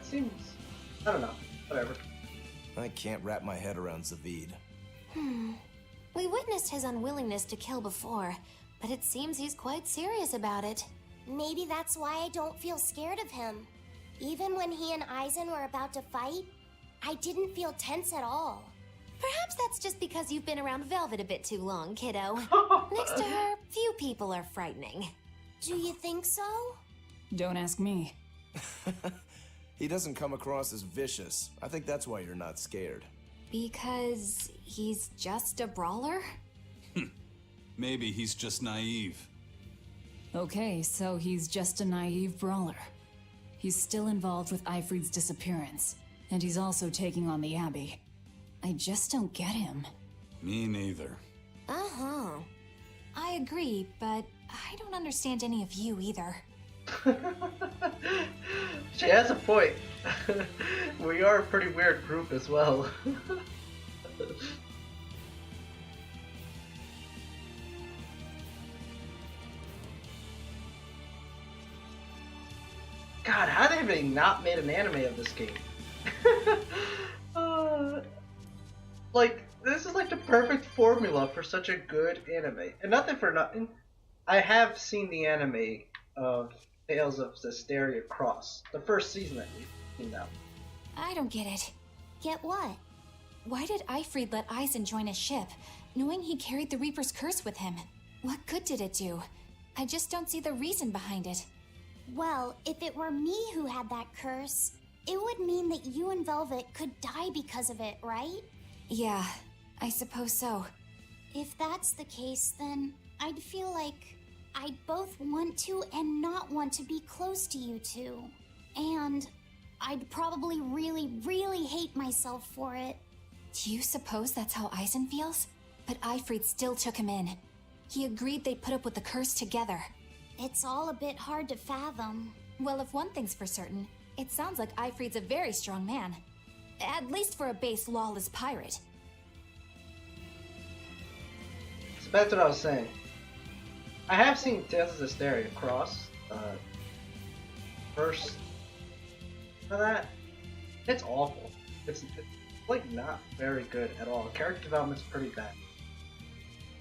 seems... I don't know. Whatever. I can't wrap my head around Zavid. We witnessed his unwillingness to kill before, but it seems he's quite serious about it. Maybe that's why I don't feel scared of him. Even when he and Eisen were about to fight, I didn't feel tense at all. Perhaps that's just because you've been around Velvet a bit too long, kiddo. Next to her, few people are frightening. Do you think so? Don't ask me. He doesn't come across as vicious. I think that's why you're not scared. Because he's just a brawler? Maybe he's just naive. Okay, so he's just a naive brawler. He's still involved with Ifrid's disappearance, and he's also taking on the Abbey. I just don't get him. Me neither. Uh-huh. I agree, but I don't understand any of you either. She has a point. We are a pretty weird group as well. God, how have they not made an anime of this game? Like, this is like the perfect formula for such a good anime. And nothing for nothing, I have seen the anime of Tales of Berseria Cross. The first season at least, you know. I don't get it. Get what? Why did Ifrid let Eisen join his ship, knowing he carried the Reaper's curse with him? What good did it do? I just don't see the reason behind it. Well, if it were me who had that curse, it would mean that you and Velvet could die because of it, right? Yeah, I suppose so. If that's the case, then I'd feel like I'd both want to and not want to be close to you two. And I'd probably really, really hate myself for it. Do you suppose that's how Eisen feels? But Ifrid still took him in. He agreed they'd put up with the curse together. It's all a bit hard to fathom. Well, if one thing's for certain, it sounds like Ifrid's a very strong man. At least for a base lawless pirate. So back to what I was saying. I have seen Tales of Berseria Cross. First for that, it's awful. It's like not very good at all. Character development's pretty bad.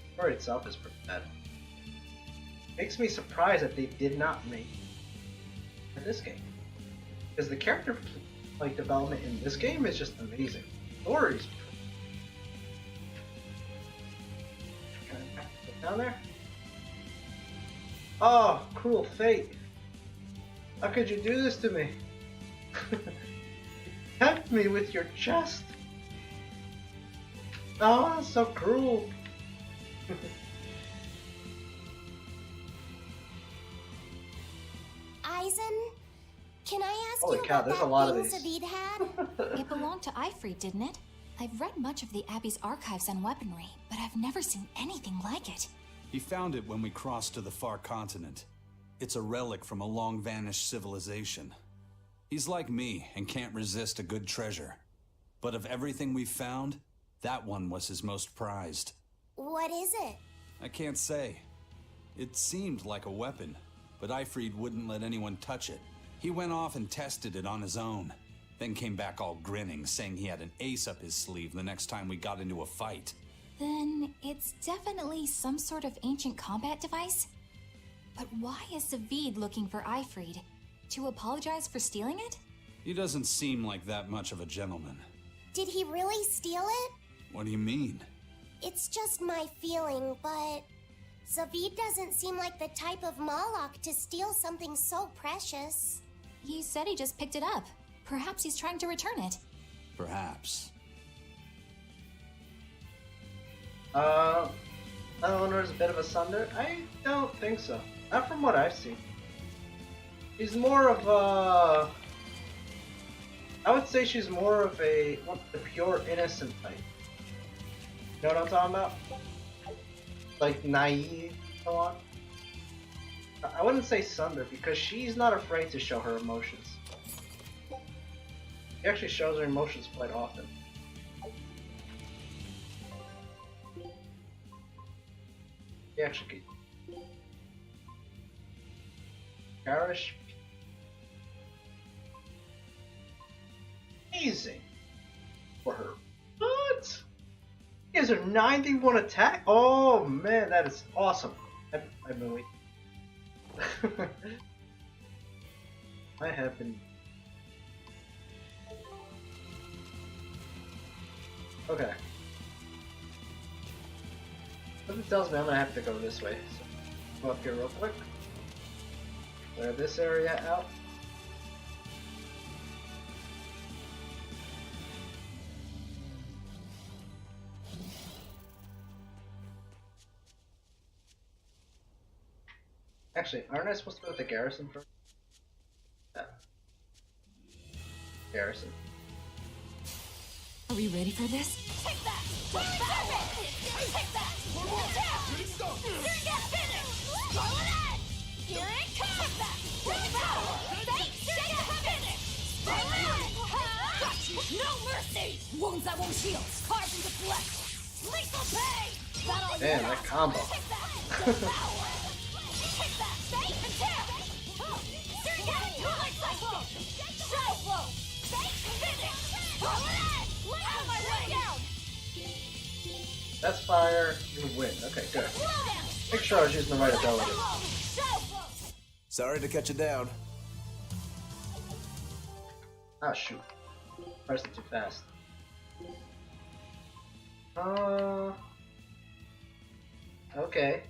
The story itself is pretty bad. Makes me surprised that they did not make this game, because the character like development in this game is just amazing. Stories. Can I get down there? Oh, cruel fate! How could you do this to me? Tempt me with your chest. Oh, that's so cruel. Eisen, can I ask Holy you cow, about there's that a lot of thing these. Zavid had? It belonged to Ifrid, didn't it? I've read much of the Abbey's archives on weaponry, but I've never seen anything like it. He found it when we crossed to the far continent. It's a relic from a long-vanished civilization. He's like me and can't resist a good treasure. But of everything we've found, that one was his most prized. What is it? I can't say. It seemed like a weapon, but Ifrid wouldn't let anyone touch it. He went off and tested it on his own, then came back all grinning, saying he had an ace up his sleeve the next time we got into a fight. Then it's definitely some sort of ancient combat device? But why is Zavid looking for Ifrid? To apologize for stealing it? He doesn't seem like that much of a gentleman. Did he really steal it? What do you mean? It's just my feeling, but Zavid doesn't seem like the type of Moloch to steal something so precious. He said he just picked it up. Perhaps he's trying to return it. Perhaps. Eleanor's a bit of a sunder? I don't think so. Not from what I've seen. She's more of a... I would say she's more of a pure innocent type. You know what I'm talking about? Like naive, so on. I wouldn't say sunder because she's not afraid to show her emotions. She actually shows her emotions quite often. She actually could. Garish. amazing for her. What? He has a 91 attack? Oh man, that is awesome. I've been waiting. I have been. Okay. Something tells me I'm gonna have to go this way. So, go up here real quick. Clear this area out. Actually, aren't I supposed to go to the garrison first? Yeah. Garrison. Are we ready for this? Take that! Take that! Get finished! Roll it in! Here it comes! Take that! Get finished! Roll it in! No mercy! Wounds that won't heal! Carved into flesh! Lethal pain! That'll Damn, that combo. Take that! Devour! Take that! Fake and tear! Get it! Life cycle! Shadow flow! Finish! Roll it in! Out of my way! Down! That's fire. You win. Okay, good. Make sure I was using the right ability. Sorry to cut you down. Ah, shoot. Pressed it too fast. Okay.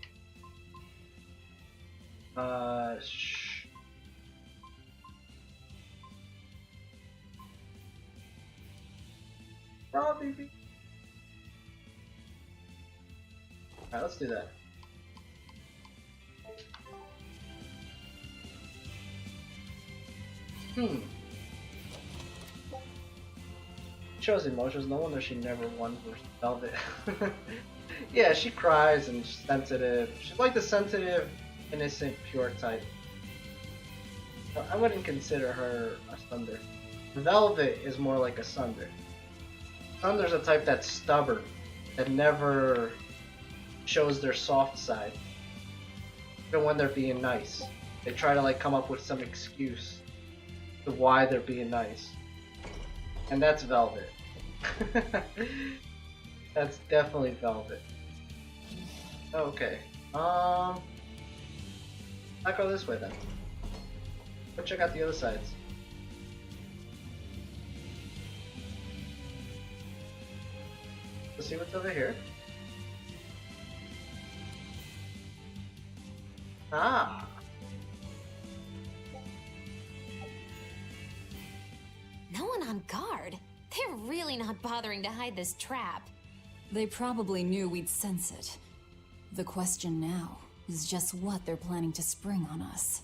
Probably be. Alright, let's do that. Shows emotions, no wonder she never won versus Velvet. Yeah, she cries and she's sensitive. She's like the sensitive, innocent, pure type. I wouldn't consider her a Sunder. Velvet is more like a Sunder. Sunder's a type that's stubborn, that never shows their soft side. Even when they're being nice. They try to like come up with some excuse to why they're being nice. And that's Velvet. That's definitely Velvet. Okay. I'll go this way then. Go check out the other sides. Let's see what's over here. Ah. No one on guard? They're really not bothering to hide this trap. They probably knew we'd sense it. The question now is just what they're planning to spring on us.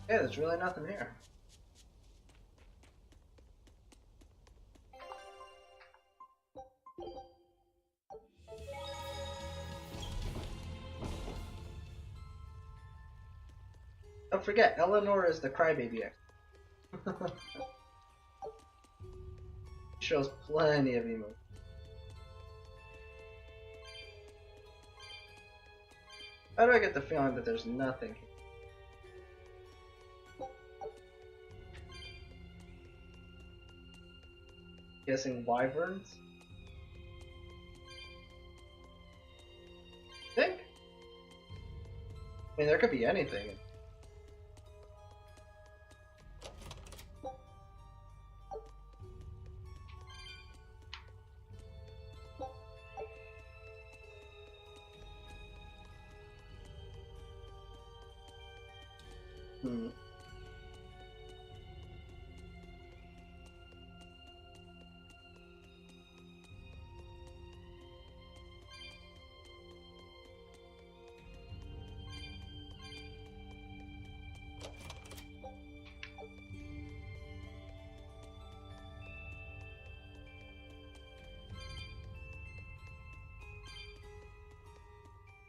Yeah, there's really nothing here. Don't forget, Eleanor is the crybaby ex. Shows plenty of emotion. How do I get the feeling that there's nothing here? Guessing wyverns? Think? I mean, there could be anything.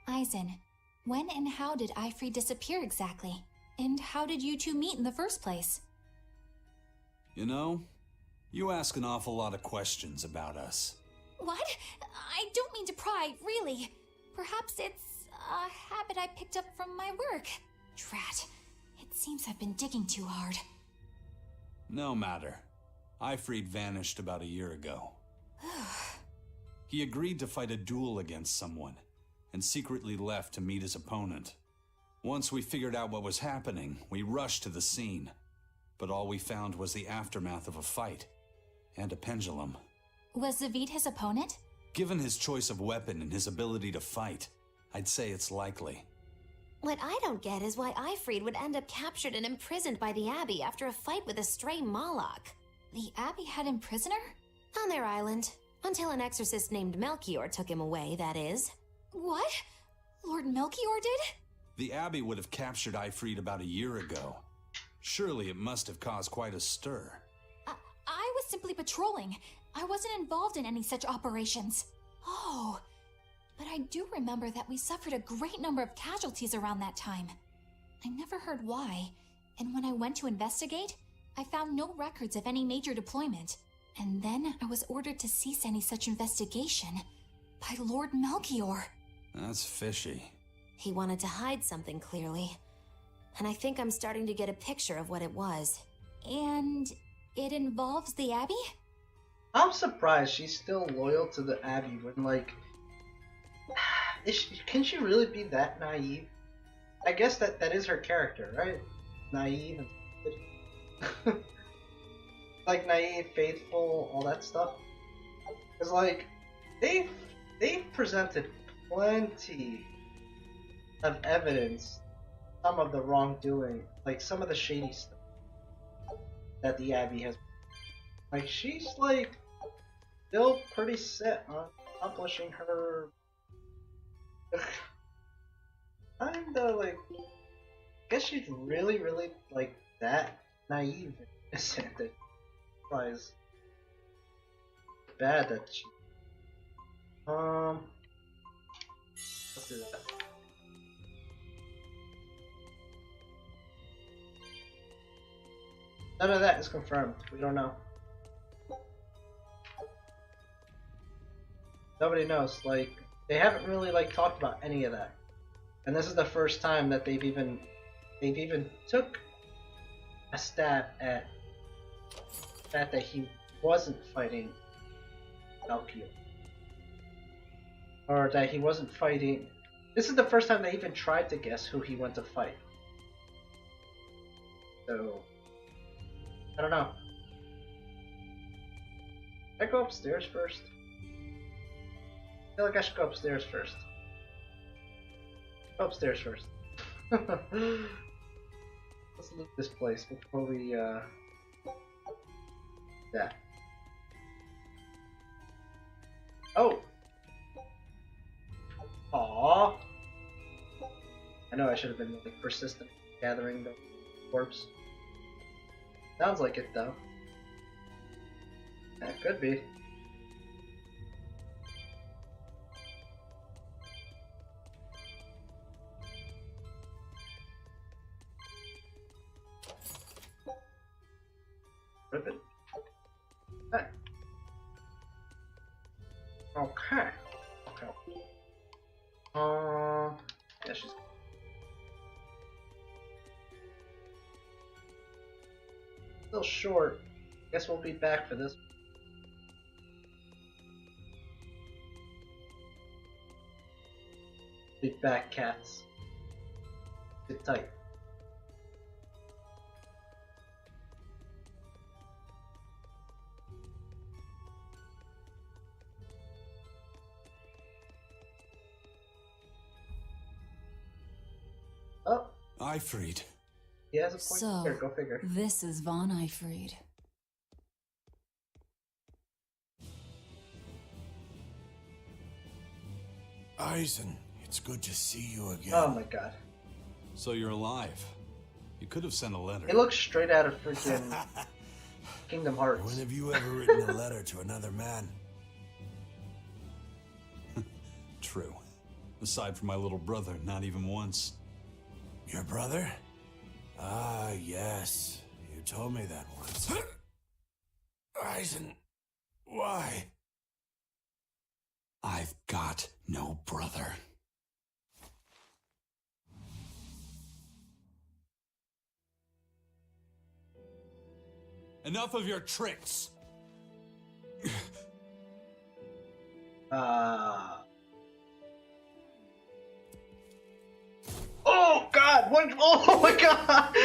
Eisen, when and how did Ifrey disappear exactly? And how did you two meet in the first place? You know, You ask an awful lot of questions about us. What? I don't mean to pry, really. Perhaps it's a habit I picked up from my work. Drat. It seems I've been digging too hard. No matter. Ifrid vanished about a year ago. He agreed to fight a duel against someone, and secretly left to meet his opponent. Once we figured out what was happening, we rushed to the scene. But all we found was the aftermath of a fight, and a pendulum. Was Zavid his opponent? Given his choice of weapon and his ability to fight, I'd say it's likely. What I don't get is why Ifrid would end up captured and imprisoned by the Abbey after a fight with a stray Moloch. The Abbey had him prisoner? On their island. Until an exorcist named Melchior took him away, that is. What? Lord Melchior did? The Abbey would have captured Ifrid about a year ago. Surely it must have caused quite a stir. I was simply patrolling. I wasn't involved in any such operations. Oh, but I do remember that we suffered a great number of casualties around that time. I never heard why, and when I went to investigate, I found no records of any major deployment. And then I was ordered to cease any such investigation by Lord Melchior. That's fishy. He wanted to hide something, clearly. And I think I'm starting to get a picture of what it was. And it involves the Abbey? I'm surprised she's still loyal to the Abbey when, like, can she really be that naive? I guess that is her character, right? Naive and stupid. Like naive, faithful, all that stuff. Cause like they've presented plenty of evidence, some of the wrongdoing, like some of the shady stuff that the Abbey has. Like she's like still pretty set on accomplishing her. Kinda like, I guess she's really like that naive and innocent that is bad that she. Let's do that. None of that is confirmed. We don't know. Nobody knows. Like they haven't really like talked about any of that, and this is the first time that they've even took a stab at the fact that he wasn't fighting Melchior, or that he wasn't fighting. This is the first time they even tried to guess who he went to fight. So I don't know. Should I go upstairs first? I feel like I should go upstairs first. Go upstairs first. Let's loot this place before we, yeah. Oh! Aww! I know I should have been like persistent gathering the corpse. Sounds like it though. That could be. Ribbon. Hey. Okay. Okay. Yeah, she's. Still short. Guess we'll be back for this. Be back, cats. Sit tight. Oh. Ifrid. He has a point So, here, go figure. this is Von Ifrid. Eisen, it's good to see you again. Oh my god. So you're alive. You could have sent a letter. It looks straight out of freaking Kingdom Hearts. When have you ever written a letter to another man? True. Aside from my little brother, not even once. Your brother? Ah, yes. You told me that once. Aizen, why? I've got no brother. Enough of your tricks! Oh God! One. Oh my God!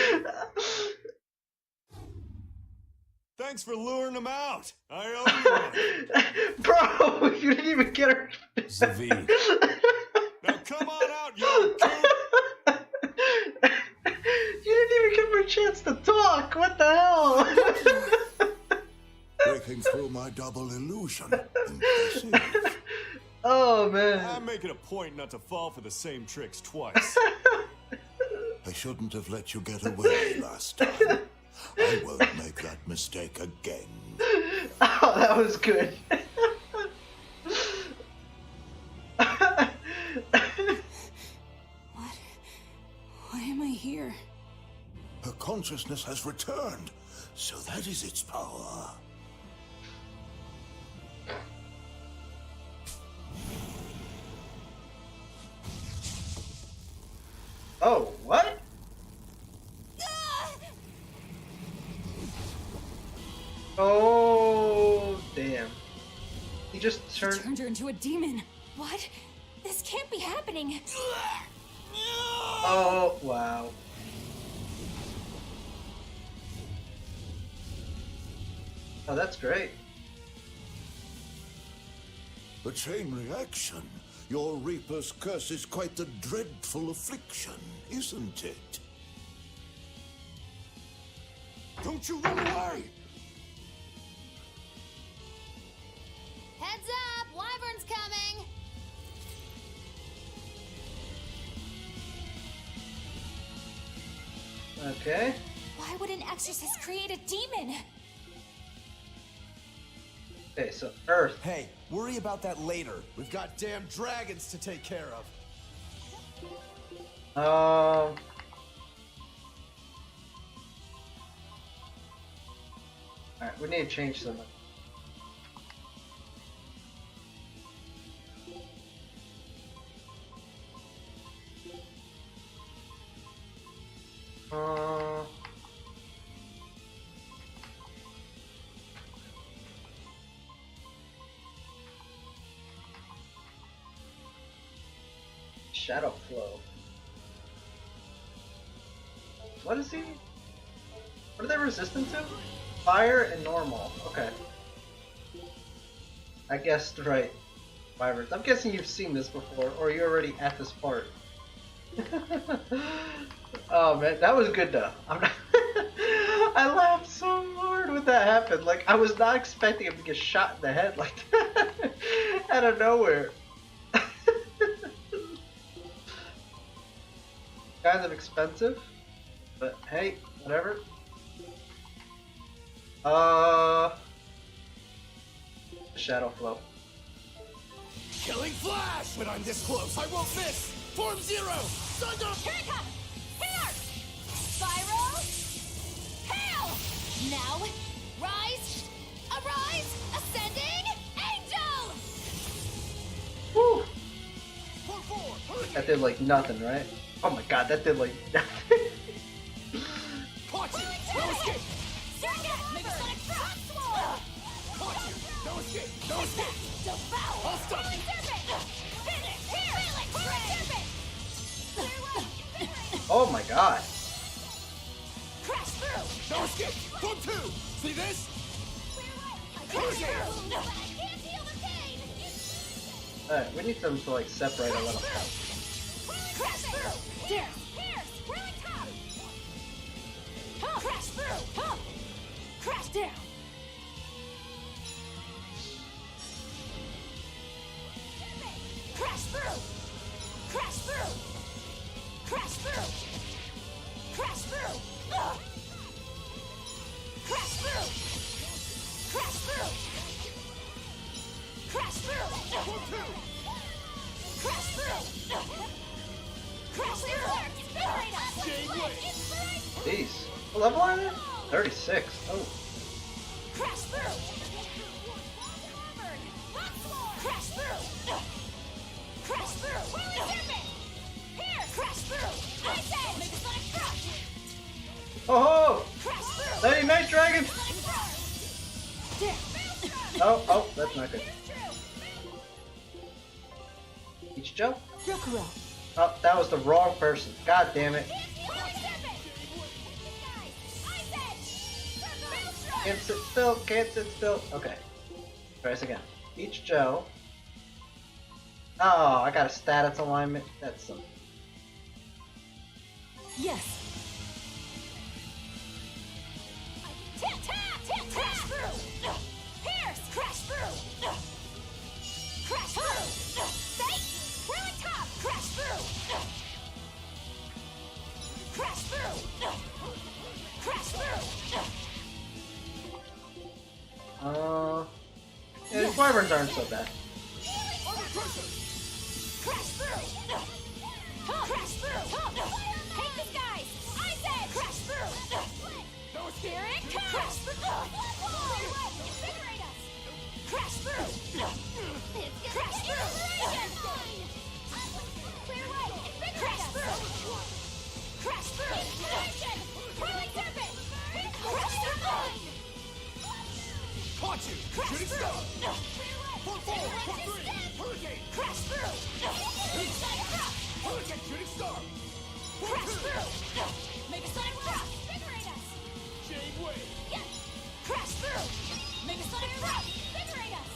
Thanks for luring him out. I owe you one. Bro, you didn't even get her. Zavi. Now come on out, you coot. You didn't even give her a chance to talk. What the hell? Breaking through my double illusion. Impressive. Oh man. I'm making a point not to fall for the same tricks twice. I shouldn't have let you get away last time. I won't make that mistake again. Oh, that was good. Why am I here? Her consciousness has returned, so that is its power. Oh, what? Oh, damn. He just turned. Turned her into a demon. What? This can't be happening. Oh, wow. Oh, that's great. A chain reaction. Your Reaper's curse is quite the dreadful affliction, isn't it? Don't you run away! Heads up! Wyvern's coming! Okay. Why would an exorcist create a demon? Okay, so Earth. Hey, worry about that later. We've got damn dragons to take care of. Alright, we need to change something. Shadow flow. What is he? What are they resistant to? Fire and normal. Okay. I guessed right. Wyverns. I'm guessing you've seen this before, or you're already at this part. Oh man, that was good though. I'm not I laughed so hard when that happened. Like, I was not expecting him to get shot in the head like that. Out of nowhere. Kind of expensive, but hey, whatever. Shadow flow. Killing Flash! When I'm this close, I won't miss! Form Zero! Thunder! Here it comes! Here! Spiral! Hail! Now, rise! Arise! Ascending! Angel! Woo! That did like nothing, right? Oh my god, that did like nothing. Caught you! No escape! Circuit! Mega Sonic Drop! Caught you! No escape! No escape! Devour! I'll stop you! Serpent! Finish! Here! Feel it! Serpent! Oh my god. Crash through! No escape! Form 2! See this? Crash through! I can't heal the pain! Alright, we need them to like separate a little. Crash through! Here! Here! Really tough! Crash through! Crash down! Crash through! Crash through! Crash through! Crash through! Crash through! Crash through! Crash through! Crash through! Crash through! Jeez. What level are they? 36. Oh. Crash through! Oh, that's not good. Each Joe? Ryokuro. Oh, that was the wrong person. God damn it. Can't sit still, can't sit still. Okay. Try this again. Each Joe. Oh, I got a status alignment. That's some. Yes. Crash through! Pierce! Crash through! Crash through! Stay! Really top! Crash through! Crash through! Crash through! Yeah, these wyverns aren't so bad. Crash through! Crash through! Hate this guy! I said! Crash through! No spirit! Crash through! Clear way! Invigorate us! Crash through! Crash through! Clear way! Invigorate us! Crash through! Curling serpent! Crash through! Caught you! Crash Shooting through! star! Clear way! Hurricane! Crash through! Hurricane shooting star! Crash through! Make a sonic drop! Invigorate us! Jade wave! Yes! Crash through! Make a sonic drop! Invigorate us!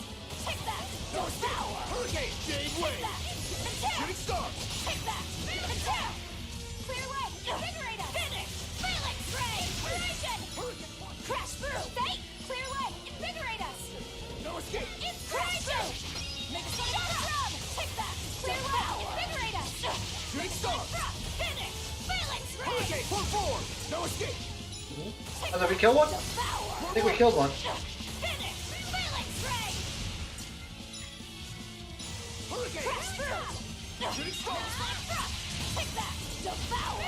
Take that! No power! Hurricane! Jade Take wave! that! Attack! Shooting star! Take that! Attack! Clear way! Invigorate us! Finish! Phalanx ray! Duration! Crash through! Stay! Clear way! Invigorate us! No escape! Inspiration! Make a sonic drop! Take that! Clear way! Invigorate us! Shooting star! Drop! Finish! Phalanx ray! Hurricane! Pull forward! No escape! Oh, did we kill one? I think we killed one. Finish! Phalanx ray! Hurricane! Crash through! Shooting star! Drop! Take that! Devour!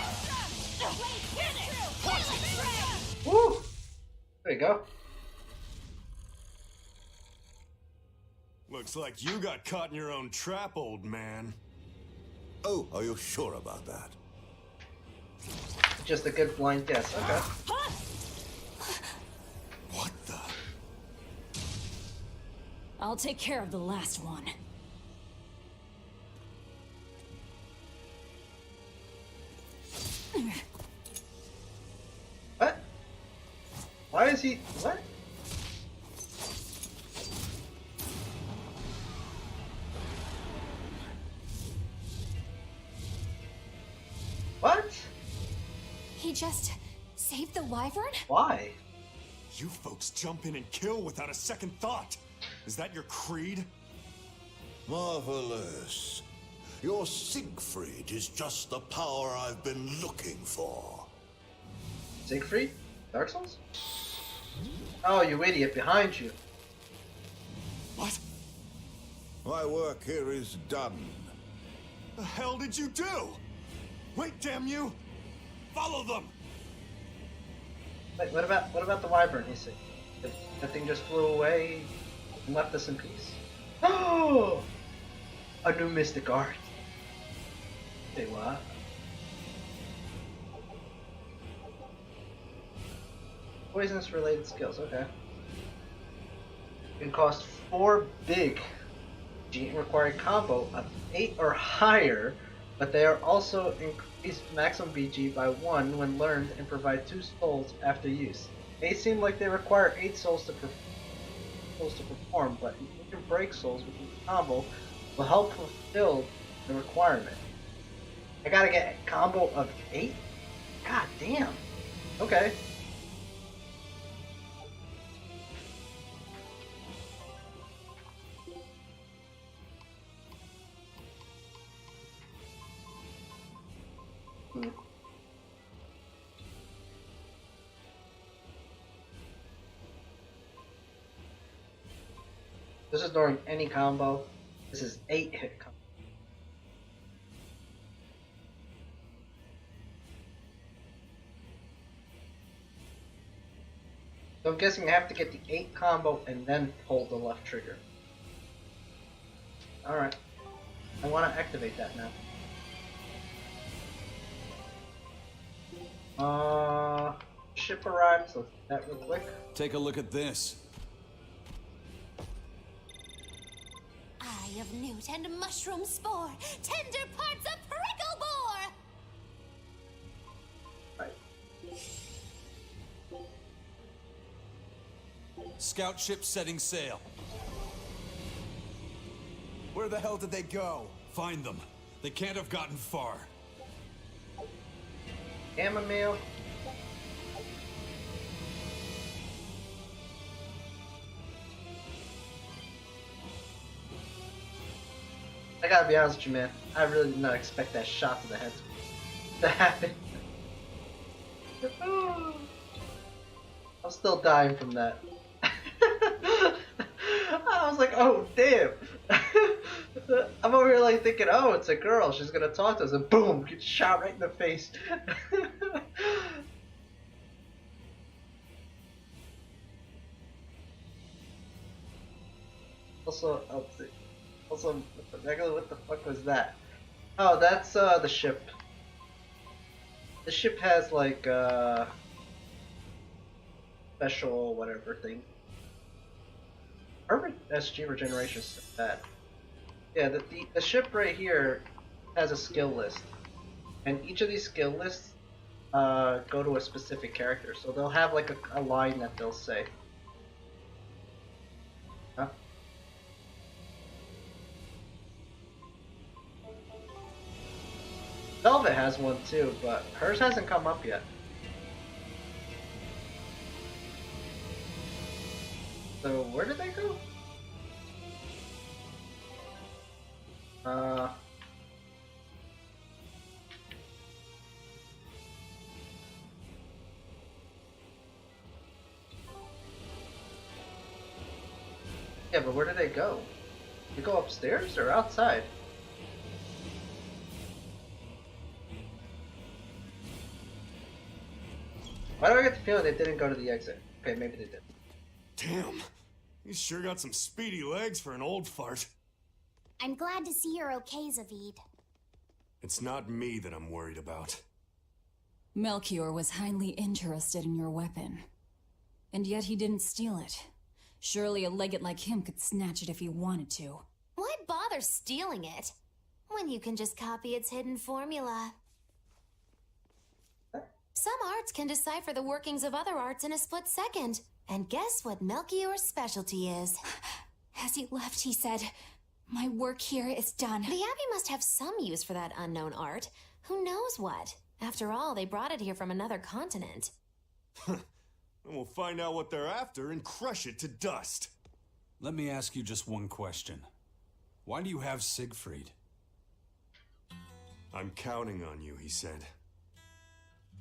Finish! Phalanx ray! Woo! There you go. Looks like you got caught in your own trap, old man. Oh, are you sure about that? Just a good blind guess. Okay. What the? I'll take care of the last one. What? Why is he? What? What? He just saved the wyvern? Why? You folks jump in and kill without a second thought. Is that your creed? Marvelous. Your Siegfried is just the power I've been looking for. Siegfried? Dark Souls? Oh, you idiot, behind you. What? My work here is done. The hell did you do? Wait, damn you! Follow them! Wait, what about the wyvern? You see, that thing just flew away and left us in peace. Oh, a new mystic art. Say what? Poisonous related skills. Okay. Can cost 4 big. Require a combo of 8 or higher, but they are also increased maximum BG by 1 when learned and provide 2 souls after use. They seem like they require 8 souls to perform, but you can break souls with the combo will help fulfill the requirement. I gotta get a combo of 8? God damn. Okay. This is during any combo. This is 8 hit combo. So I'm guessing I have to get the 8 combo and then pull the left trigger. Alright. I want to activate that now. Ship arrived, so let's do that real quick. Take a look at this. Eye of newt and mushroom spore, tender parts of prickle bore! Scout ship setting sail. Where the hell did they go? Find them. They can't have gotten far. Chamomile. I gotta be honest with you, man. I really did not expect that shot to the head to happen. I'm still dying from that. I was like, oh damn. I'm over here like thinking, oh, it's a girl, she's gonna talk to us, and boom, gets shot right in the face. Also, what the fuck was that? Oh, that's the ship. The ship has like special whatever thing. Her SG regeneration is bad. Yeah, the ship right here has a skill list, and each of these skill lists go to a specific character. So they'll have like a line that they'll say. Huh? Velvet has one too, but hers hasn't come up yet. So where did they go? Yeah, but where did they go? They go upstairs or outside? Why do I get the feeling they didn't go to the exit? Okay, maybe they did. Damn, he's sure got some speedy legs for an old fart. I'm glad to see you're okay, Zavid. It's not me that I'm worried about. Melchior was highly interested in your weapon. And yet he didn't steal it. Surely a legate like him could snatch it if he wanted to. Why bother stealing it when you can just copy its hidden formula? Some arts can decipher the workings of other arts in a split second. And guess what Melchior's specialty is? As he left, he said, "My work here is done." The Abbey must have some use for that unknown art. Who knows what? After all, they brought it here from another continent. And we'll find out what they're after and crush it to dust. Let me ask you just one question. Why do you have Siegfried? I'm counting on you, he said.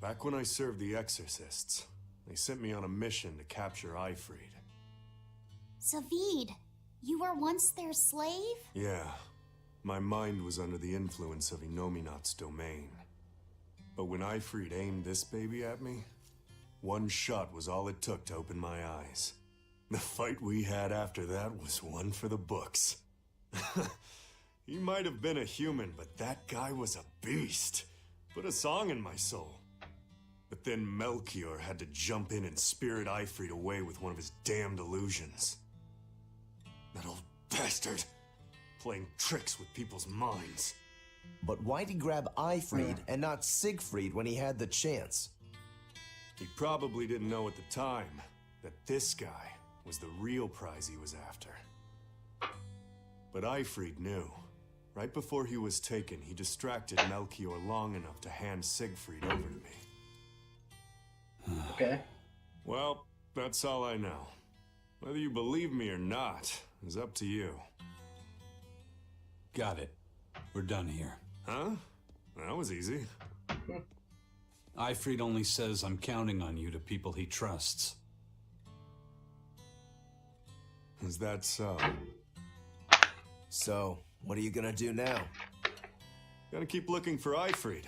Back when I served the Exorcists, they sent me on a mission to capture Ifrid. Zavid, you were once their slave? Yeah. My mind was under the influence of Inominat's domain. But when Ifrid aimed this baby at me, one shot was all it took to open my eyes. The fight we had after that was one for the books. He might have been a human, but that guy was a beast. Put a song in my soul. But then Melchior had to jump in and spirit Ifrid away with one of his damned illusions. That old bastard, playing tricks with people's minds. But why'd he grab Ifrid and not Siegfried when he had the chance? He probably didn't know at the time that this guy was the real prize he was after. But Ifrid knew. Right before he was taken, he distracted Melchior long enough to hand Siegfried over to me. Okay. Well, that's all I know. Whether you believe me or not is up to you. Got it. We're done here. Huh? That was easy. Ifrid only says I'm counting on you to people he trusts. Is that so? So, what are you gonna do now? Gotta keep looking for Ifrid.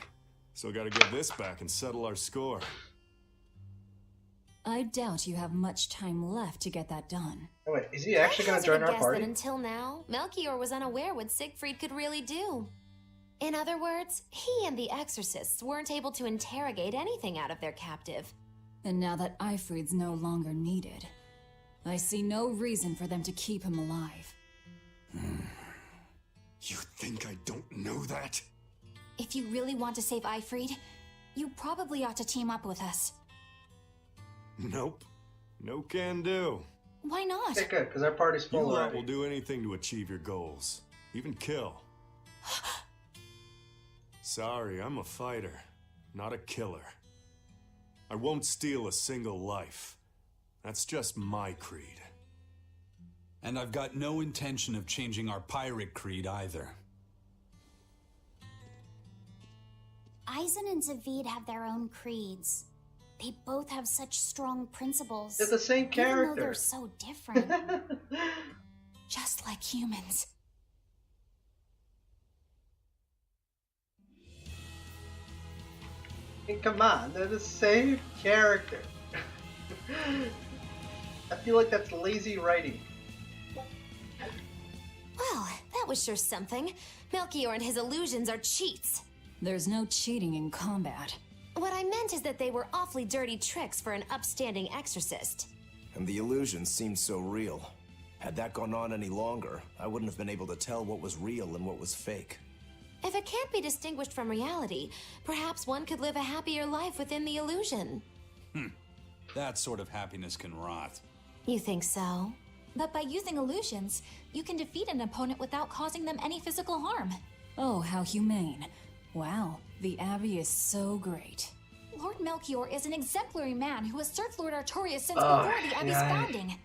So gotta get this back and settle our score. I doubt you have much time left to get that done. Oh wait, is he actually going to join our guess party? that until now, Melchior was unaware what Siegfried could really do. In other words, he and the Exorcists weren't able to interrogate anything out of their captive. And now that Ifrid's no longer needed, I see no reason for them to keep him alive. You think I don't know that? If you really want to save Ifried, you probably ought to team up with us. Nope. No can do. Why not? Okay, good, because our party's You full lot already. will do anything to achieve your goals. Even kill. Sorry, I'm a fighter, not a killer. I won't steal a single life. That's just my creed. And I've got no intention of changing our pirate creed either. Aizen and Zavid have their own creeds. They both have such strong principles. They're the same Even character. though they're so different. Just like humans. And come on, they're the same character. I feel like that's lazy writing. Well, that was sure something. Melchior and his illusions are cheats. There's no cheating in combat. What I meant is that they were awfully dirty tricks for an upstanding exorcist. And the illusions seemed so real. Had that gone on any longer, I wouldn't have been able to tell what was real and what was fake. If it can't be distinguished from reality, perhaps one could live a happier life within the illusion. That sort of happiness can rot. You think so? But by using illusions, you can defeat an opponent without causing them any physical harm. Oh, how humane. Wow, the Abbey is so great. Lord Melchior is an exemplary man who has served Lord Artorias since Oh, before the Abbey's yeah. founding.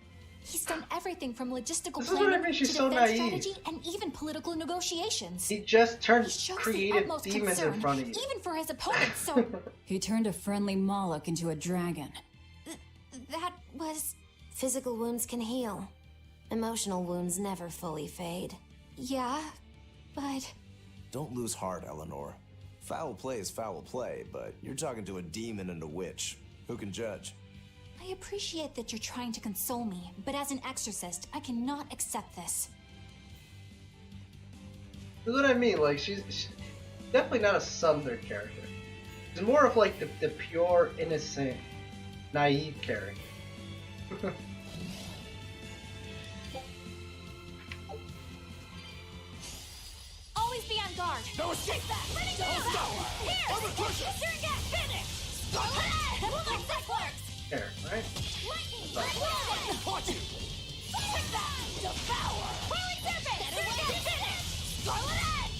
He's done everything from logistical This is what I planning mean, to she's so defense naive. strategy and even political negotiations. He just turned He shows the creative utmost demons concern, in front of you. even for his opponents, so He turned a friendly Moloch into a dragon. that was... Physical wounds can heal. Emotional wounds never fully fade. Yeah, but... Don't lose heart, Eleanor. Foul play is foul play, but you're talking to a demon and a witch. Who can judge? I appreciate that you're trying to console me, but as an exorcist, I cannot accept this. That's what I mean, like, she's definitely not a subtler character. She's more of like the pure, innocent, naive character. Always be on guard. No escape! Take that. Let it go. Here. I'm a pusher. Berseria, finish. Scarlet. We'll make this work. There, right? Lightning. Lightning. Watch it! Take that. Devour. Whirling serpent. Berseria, finish. Scarlet Edge.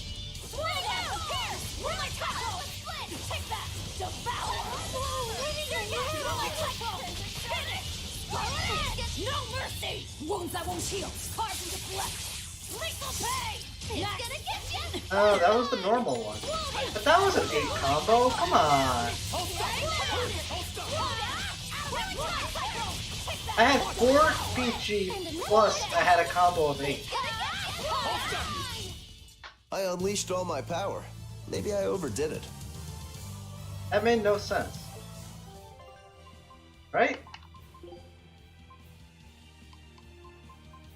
Swing out. Here. Whirling tackle. Split. Take that. Devour. Berseria, whirling tackle. Finish. Scarlet Edge. No mercy. Wounds that won't heal. Carved into flesh. Lethal pay. It's gonna get you. Oh, that was the normal one. But that was an 8 combo. Come on. I had 4 PG plus I had a combo of 8. I unleashed all my power. Maybe I overdid it. That made no sense. Right?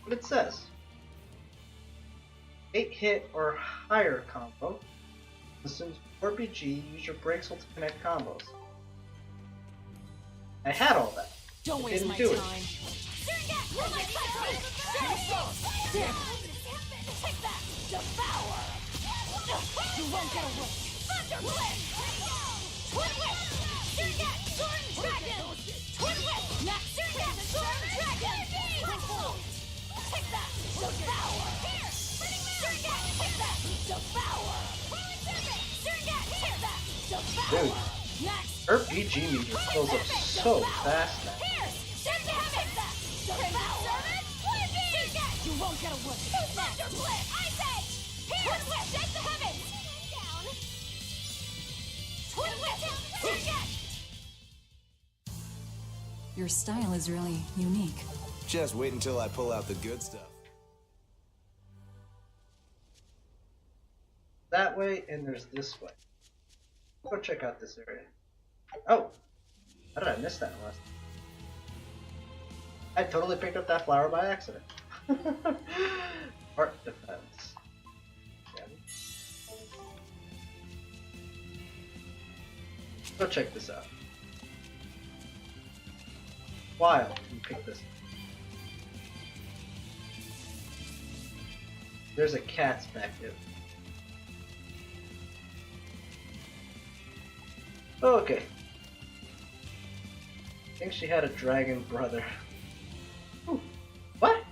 What it says. 8 hit or higher combo. Assumes 4 PG, use your breaks to connect combos. I had all that. Don't I waste didn't my do it. time. Take that! Devour! You won't get away. Thunder Blitz! Twin Whip! Surget! Storm Dragon! Twin Whip! Surget! Storm Dragon! Take that! Devour! Here! Surget! Take that! Devour! Surget! Take that! Devour! Dude, her PG meter fills up so fast now. Here! Surget! Take that! Devour! You won't get away. Thunder Blitz! Ice Edge! Here! Twin Whip! Shake the heavens! Down! Twin Whip! Surget! Your style is really unique. Just wait until I pull out the good stuff. That way, and there's this way. Go check out this area. Oh! How did I miss that last time? I totally picked up that flower by accident. Art defense. Yeah. Go check this out. Wild, you pick this. There's a cat's back there. Okay. I think she had a dragon brother. Ooh, what?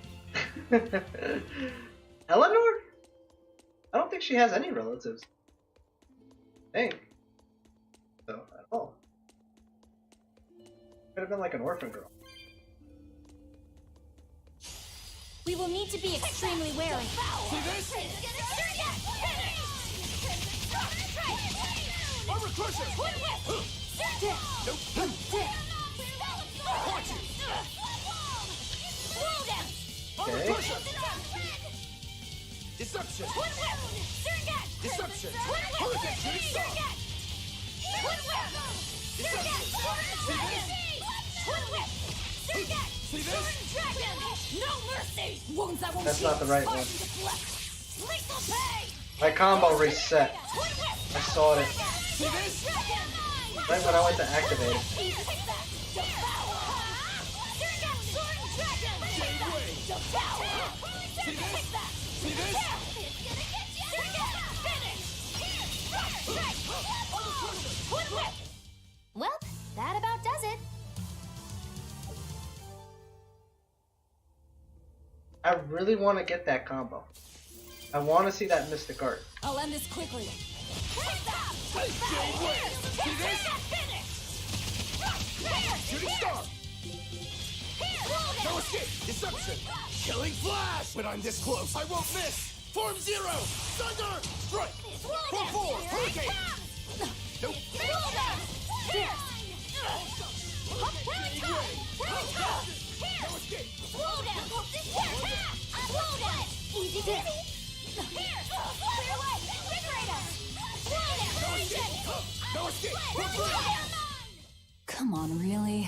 Eleanor? I don't think she has any relatives. Dang. So, at all. Could have been like an orphan girl. We will need to be extremely wary. See this? Armor crusher! Nope. Watch it! Armor Okay. crusher! Deception! Deception! Hurricane shooting star! Deception! See this? No mercy! Wounds that won't That's heal. not the right one. Lethal pay! My combo reset. I saw it See this? right when I went to activate it. See this? Well, that about does it. I really want to get that combo. I want to see that Mystic Art. I'll end this quickly. Shooting star! No escape! Deception! Killing flash! When I'm this close, I won't miss! Form zero! Thunder! Strike! Form four! Hurricane! Nope! No escape! Easy peasy. Here! Clear away! Invigorate us! No escape! Come on, really?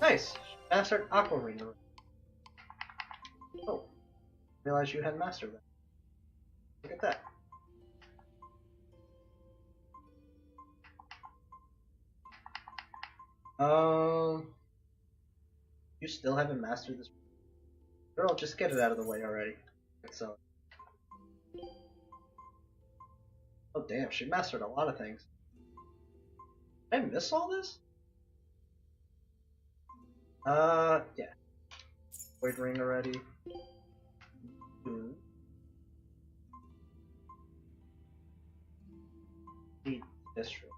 Nice. Mastered Aqua Ring. Oh. Realized you had mastered that. Look at that. You still haven't mastered this. Girl, just get it out of the way already. So. Oh damn, she mastered a lot of things. Did I miss all this? Yeah. Void Ring already. Need District.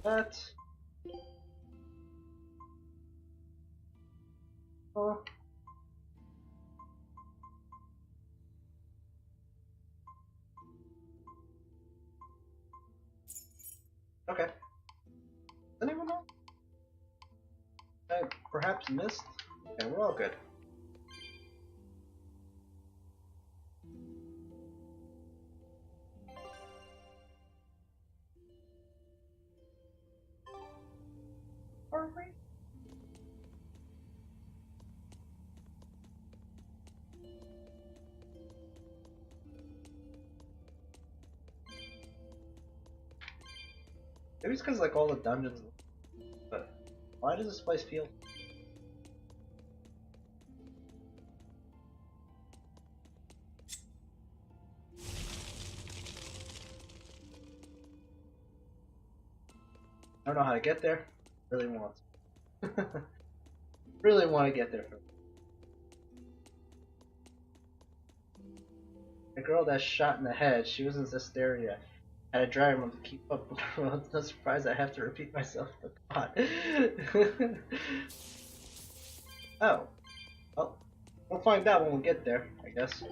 That. Oh. Okay. Does anyone know? I perhaps missed? Okay, we're all good. Are we? Maybe it's because like all the dungeons. But why does this place feel? I don't know how to get there. Really want to. Really want to get there. The girl that shot in the head, she was in Berseria. Had a dragon to keep up with her. It's no surprise I have to repeat myself. God. Oh. Well, we'll find out when we get there, I guess.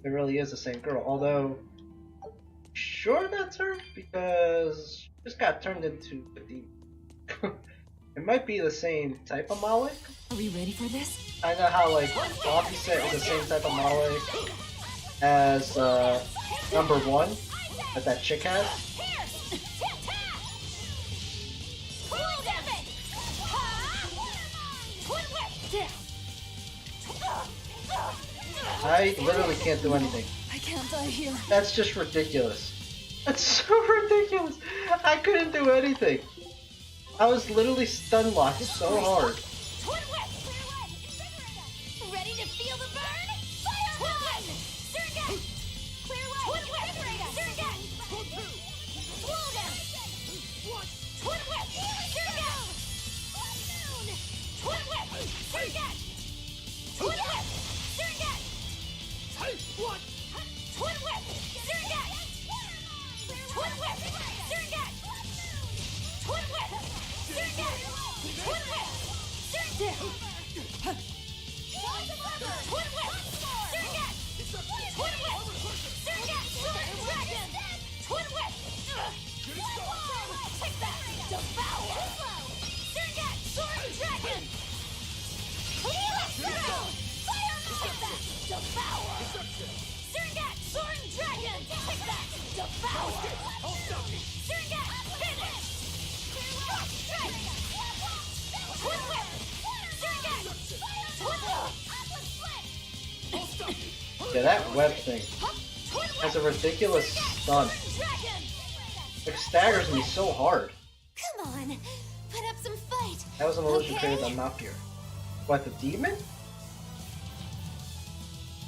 It really is the same girl, although sure that's her because she just got turned into a demon. It might be the same type of Malik. Are we ready for this? I know how like Coffee set is the same type of Malik as number 1 that that chick has. I literally can't do anything. I can't die here. That's just ridiculous. That's so ridiculous. I couldn't do anything. I was literally stun locked so hard. the burn! Fire one! Surget! Clear way! Twin whip! Surget! Slow down! Twin whip! Surget! Twin whip! Surget! Twin whip! Surget! What? Twin whip! Surget! Twin whip! Surget! Twin whip! Surget! Twin whip! Surget! Twin whip! Surget! Twin whip! Surget! Sword dragon! Twin whip! Take that! Devour! Surget! Sword dragon! Clear through! Fire! Take that! Devour! Surget! Sword dragon! Take that! Devour! Surget! Finish! Strike! Twin whip! Surget! Twin whip! Yeah, that web thing has a ridiculous stun. It staggers me so hard. Come on, put up some fight. That was an illusion Okay. created on Napier. What, the demon?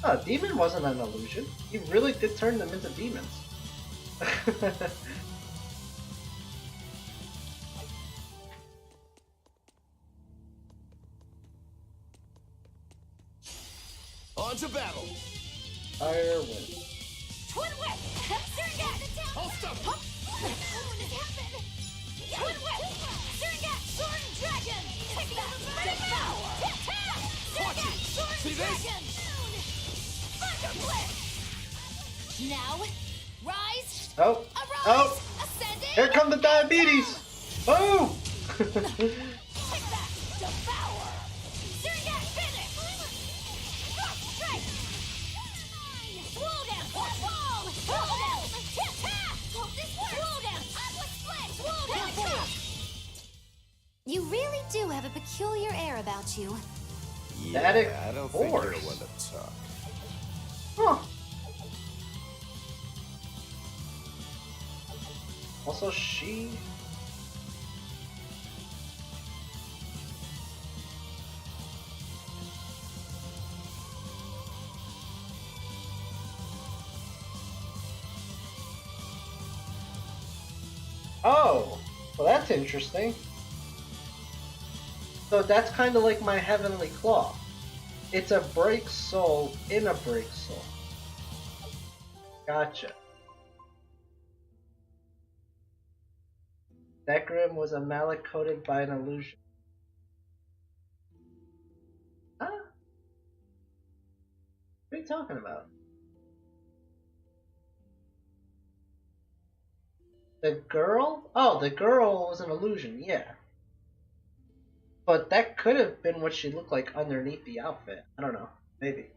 Oh, demon wasn't an illusion. He really did turn them into demons. On to battle. Fire win. Twin whip! Surget! I'll stop it. Twin whip! Surget! Sword dragon! Take that! Devour! Surget! Sword See this? dragon! Thunder blitz! Now, rise! Oh, Arise! oh, Ascending! here come the diabetes! Boom! Take that! Devour! Surget! Finish! Rock strike! Swole down! Wall! Swole down! Tap! Hope this works! Swole down! Aqua split! Swole down! Tap! You really do have a peculiar air about you. Static I don't think you're force. one to talk. Huh. Also, she... Oh, well that's interesting. So that's kind of like my Heavenly Claw. It's a break soul in a break soul. Gotcha. That Grim was a mallet coated by an illusion. Huh? What are you talking about? The girl? Oh, the girl was an illusion, yeah. But that could have been what she looked like underneath the outfit. I don't know. Maybe.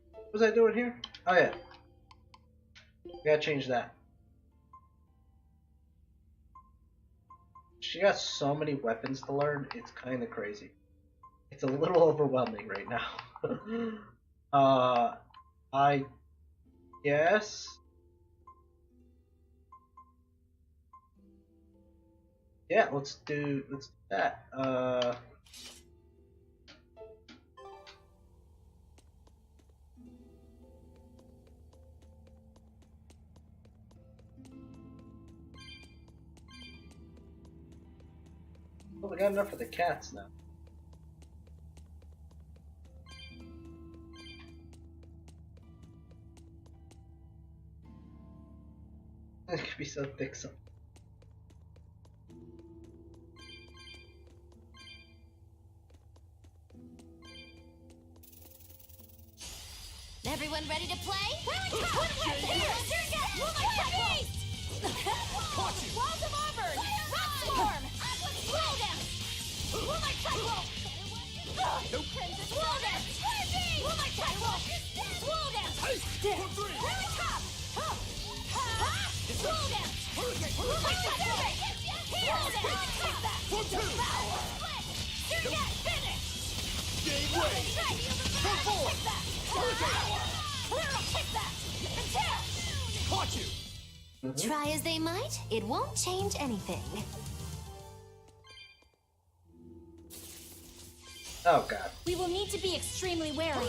What was I doing here? Oh yeah. Gotta change that. She got so many weapons to learn, it's kinda crazy. It's a little overwhelming right now. I guess. Yeah, let's do that. Well, we got enough for the cats now. It could be so thick sometimes. Everyone ready to play? Here! Surget! Beast! Walls of Auburn! Rock Swarm! Slow down! Moonlight Cyclone! Crimson Slow down! Moonlight Cyclone! Slow down! Really top! Slow down! Moonlight Cyclone! Slow down! Take that! Devour! Surget! Finish! Game way. Strike! Take that! Devour! Clear up! Take that! Attack! Caught you. Try as they might, it won't change anything. Oh god. We will need to be extremely wary.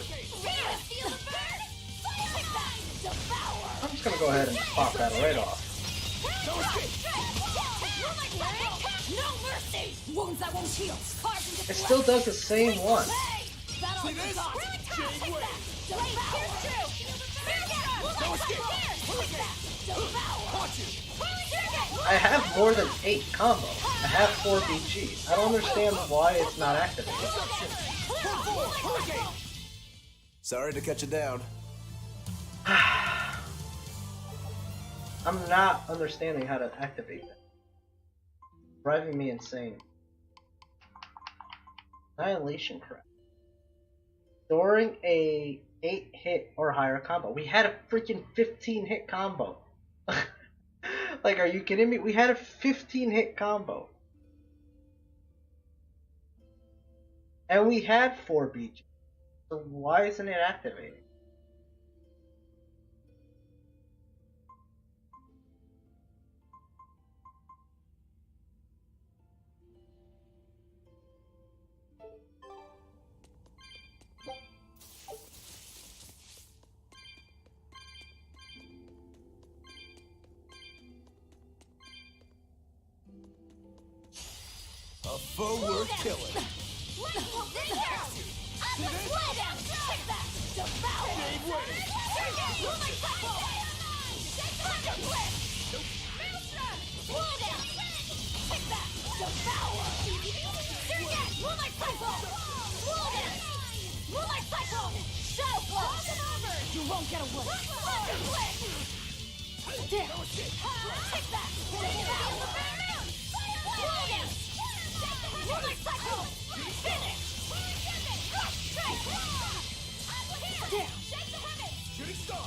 I'm just gonna go ahead and pop that right off. No mercy! Wounds that won't heal. It still does the same one. I have more than 8 combos. I have 4 BGs. I don't understand why it's not activated. Sorry to cut you down. I'm not understanding how to activate that. Driving me insane. Annihilation crap. During a 8-hit or higher combo. We had a freaking 15-hit combo. Like, are you kidding me? We had a 15-hit combo. And we had 4 BG. So why isn't it activating? A foe worth killing. You won't get away. There. Take that. Shooting star.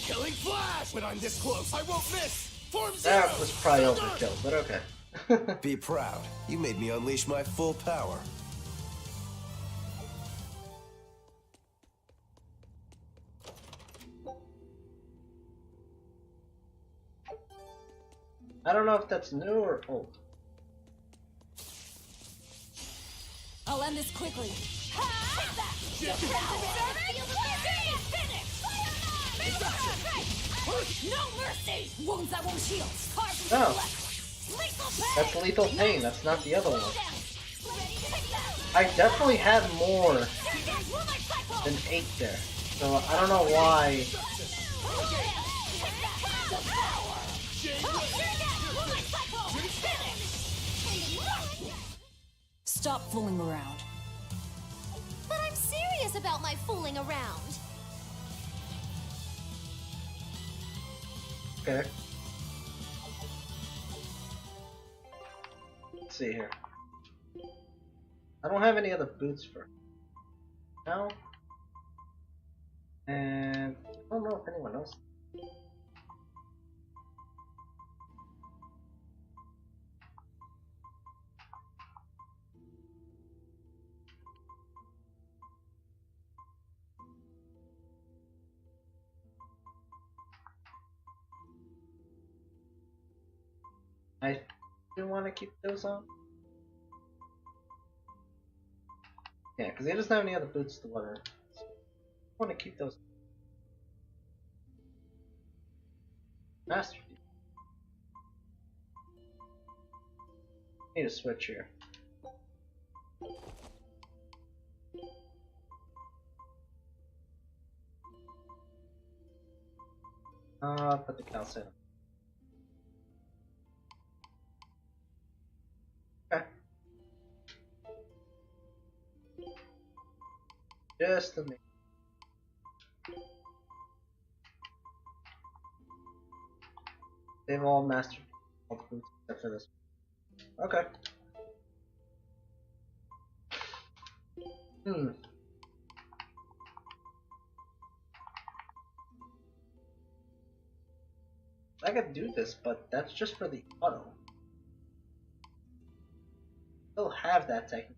Killing flash. When I'm this close, I won't miss. Form zero. That was probably overkill, but okay. Be proud. You made me unleash my full power. I don't know if that's new or old. I'll end this quickly. No mercy! Wounds that won't heal. No. That's lethal pain. That's not the other one. I definitely had more than 8 there. So I don't know why. Stop fooling around. But I'm serious about my fooling around. Okay. Let's see here. I don't have any other boots for now. And I don't know if anyone else. I do want to keep those on. Yeah, because he doesn't have any other boots to wear. So I want to keep those. Masterpiece. Need a switch here. Put the calcite on. Okay. Just a minute. They've all mastered all the boots except for this. Okay. I could do this, but that's just for the auto. Still have that technique.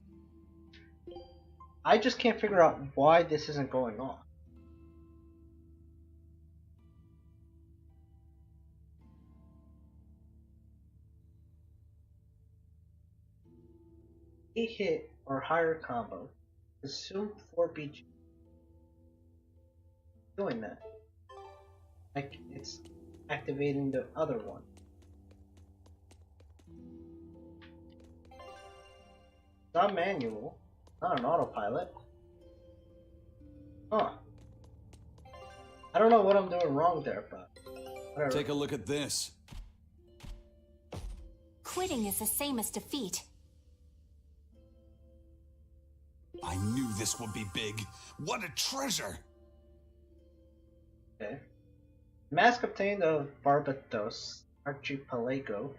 I just can't figure out why this isn't going off. A hit or higher combo. Assume 4 BG. Doing that. Like it's activating the other one. Not manual. Not an autopilot. Huh. I don't know what I'm doing wrong there, but whatever. Take a look at this. Quitting is the same as defeat. I knew this would be big. What a treasure! Okay. Mask obtained of Barbados Archipelago.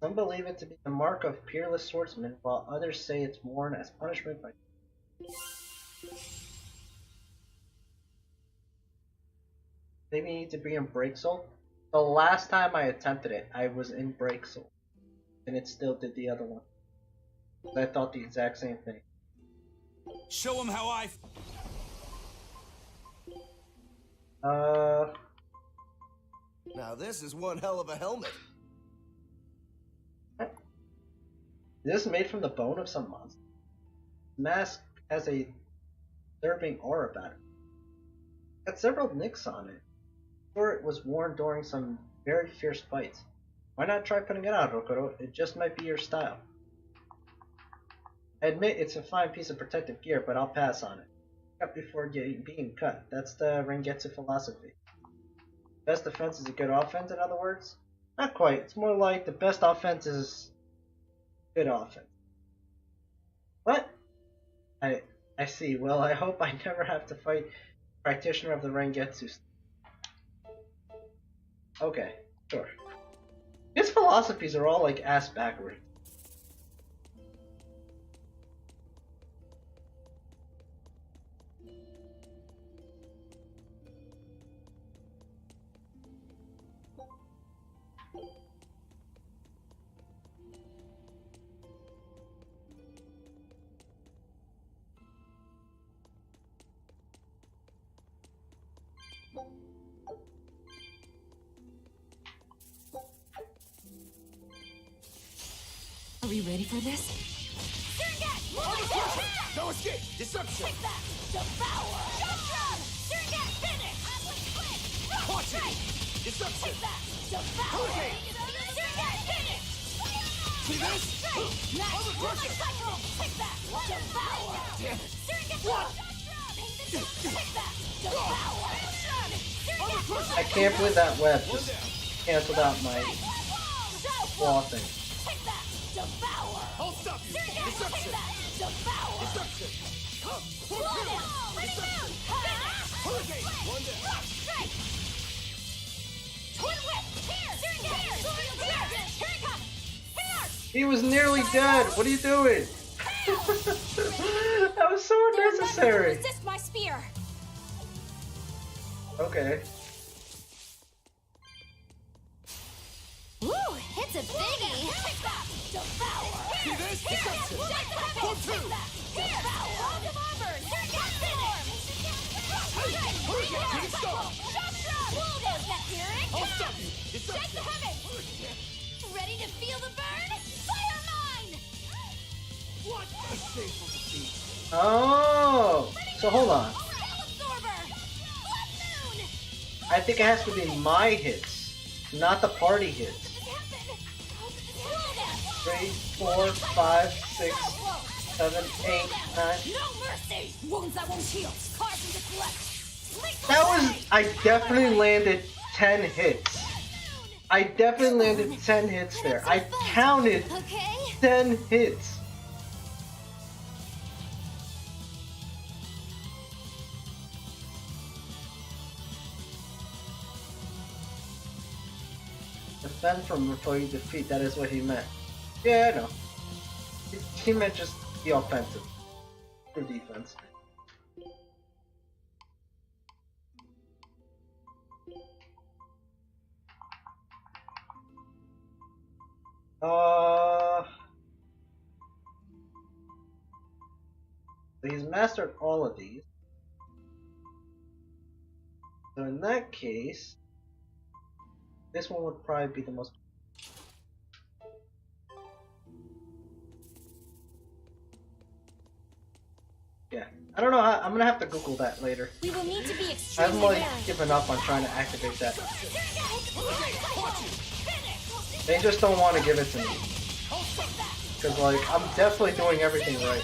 Some believe it to be the mark of peerless swordsman, while others say it's worn as punishment by. Maybe you need to be in Break Soul. The last time I attempted it, I was in Break Soul, and it still did the other one. I thought the exact same thing. Show him how I. Now this is one hell of a helmet. Is this made from the bone of some monster? The mask has a disturbing aura about it. Got several nicks on it. Sure, it was worn during some very fierce fights. Why not try putting it on, Rokoro? It just might be your style. I admit it's a fine piece of protective gear, but I'll pass on it. Cut before being cut. That's the Rengetsu philosophy. Best defense is a good offense, in other words? Not quite. It's more like the best offense is good offense. What? I see. Well, I hope I never have to fight practitioner of the Rengetsu. Okay, sure. His philosophies are all like ass backwards. Are we ready for this? No escape! Deception! Take that! Devour! Shotgun! Surrogate! Finish! Watch it! Deception! Take that! Devour! Hurricane! Surrogate! Finish! See this? Nice! Other pressure! Cycle! Take that! Devour! Damn it! Surrogate! What? Take that! Devour! Other pressure! I can't believe that web just canceled out my claw thing. Take that! Devour! I'll stop you! Take Deception! that! Devour! Deception! Slow down! Deception! Hurricane! One down! Strike! Twin whip! Here! Here it comes! Here! He was nearly dead. What are you doing? That was so unnecessary. Resist my spear. Okay. Ooh, it's a biggie! Take that! Devour! See this? Deception! Form 2! Devour! Devour! Hurricane! Take it stop! Here it I'll comes! stop you! Shake the Deception! heavens! Ready to feel the burn? Fire mine! What a shameful defeat! Oh. So hold on. Hell absorber! Blood moon! I think it has to be my hits, not the party hits. 3, 4, 5, 6, 7, 8, 9. No mercy! Wounds that won't heal. Carve into flesh. That was. I definitely landed 10 hits. I definitely landed 10 hits there. I counted Okay? 10 hits. Defend from before you defeat, that is what he meant. Yeah, I know. He meant just the offensive. For defense. But he's mastered all of these. So in that case, this one would probably be the most. Yeah, I don't know how. I'm gonna have to Google that later. We will need to be I've extremely like wary. given up on trying to activate that. They just don't want to give it to me. Because like I'm definitely doing everything right.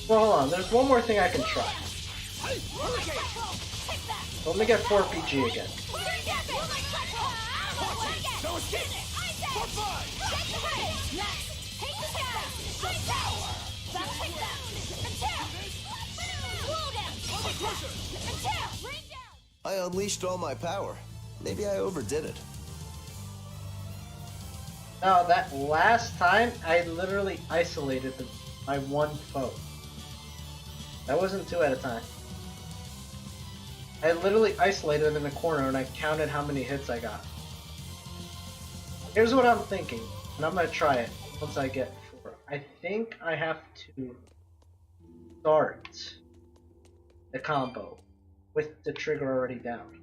Well, hold on. There's one more thing I can try. Let me get 4 PG again. I unleashed all my power. Maybe I overdid it. Now that last time, I literally isolated my one foe. That wasn't 2 at a time. I literally isolated him in the corner and I counted how many hits I got. Here's what I'm thinking, and I'm gonna try it once I get 4. I think I have to start the combo with the trigger already down.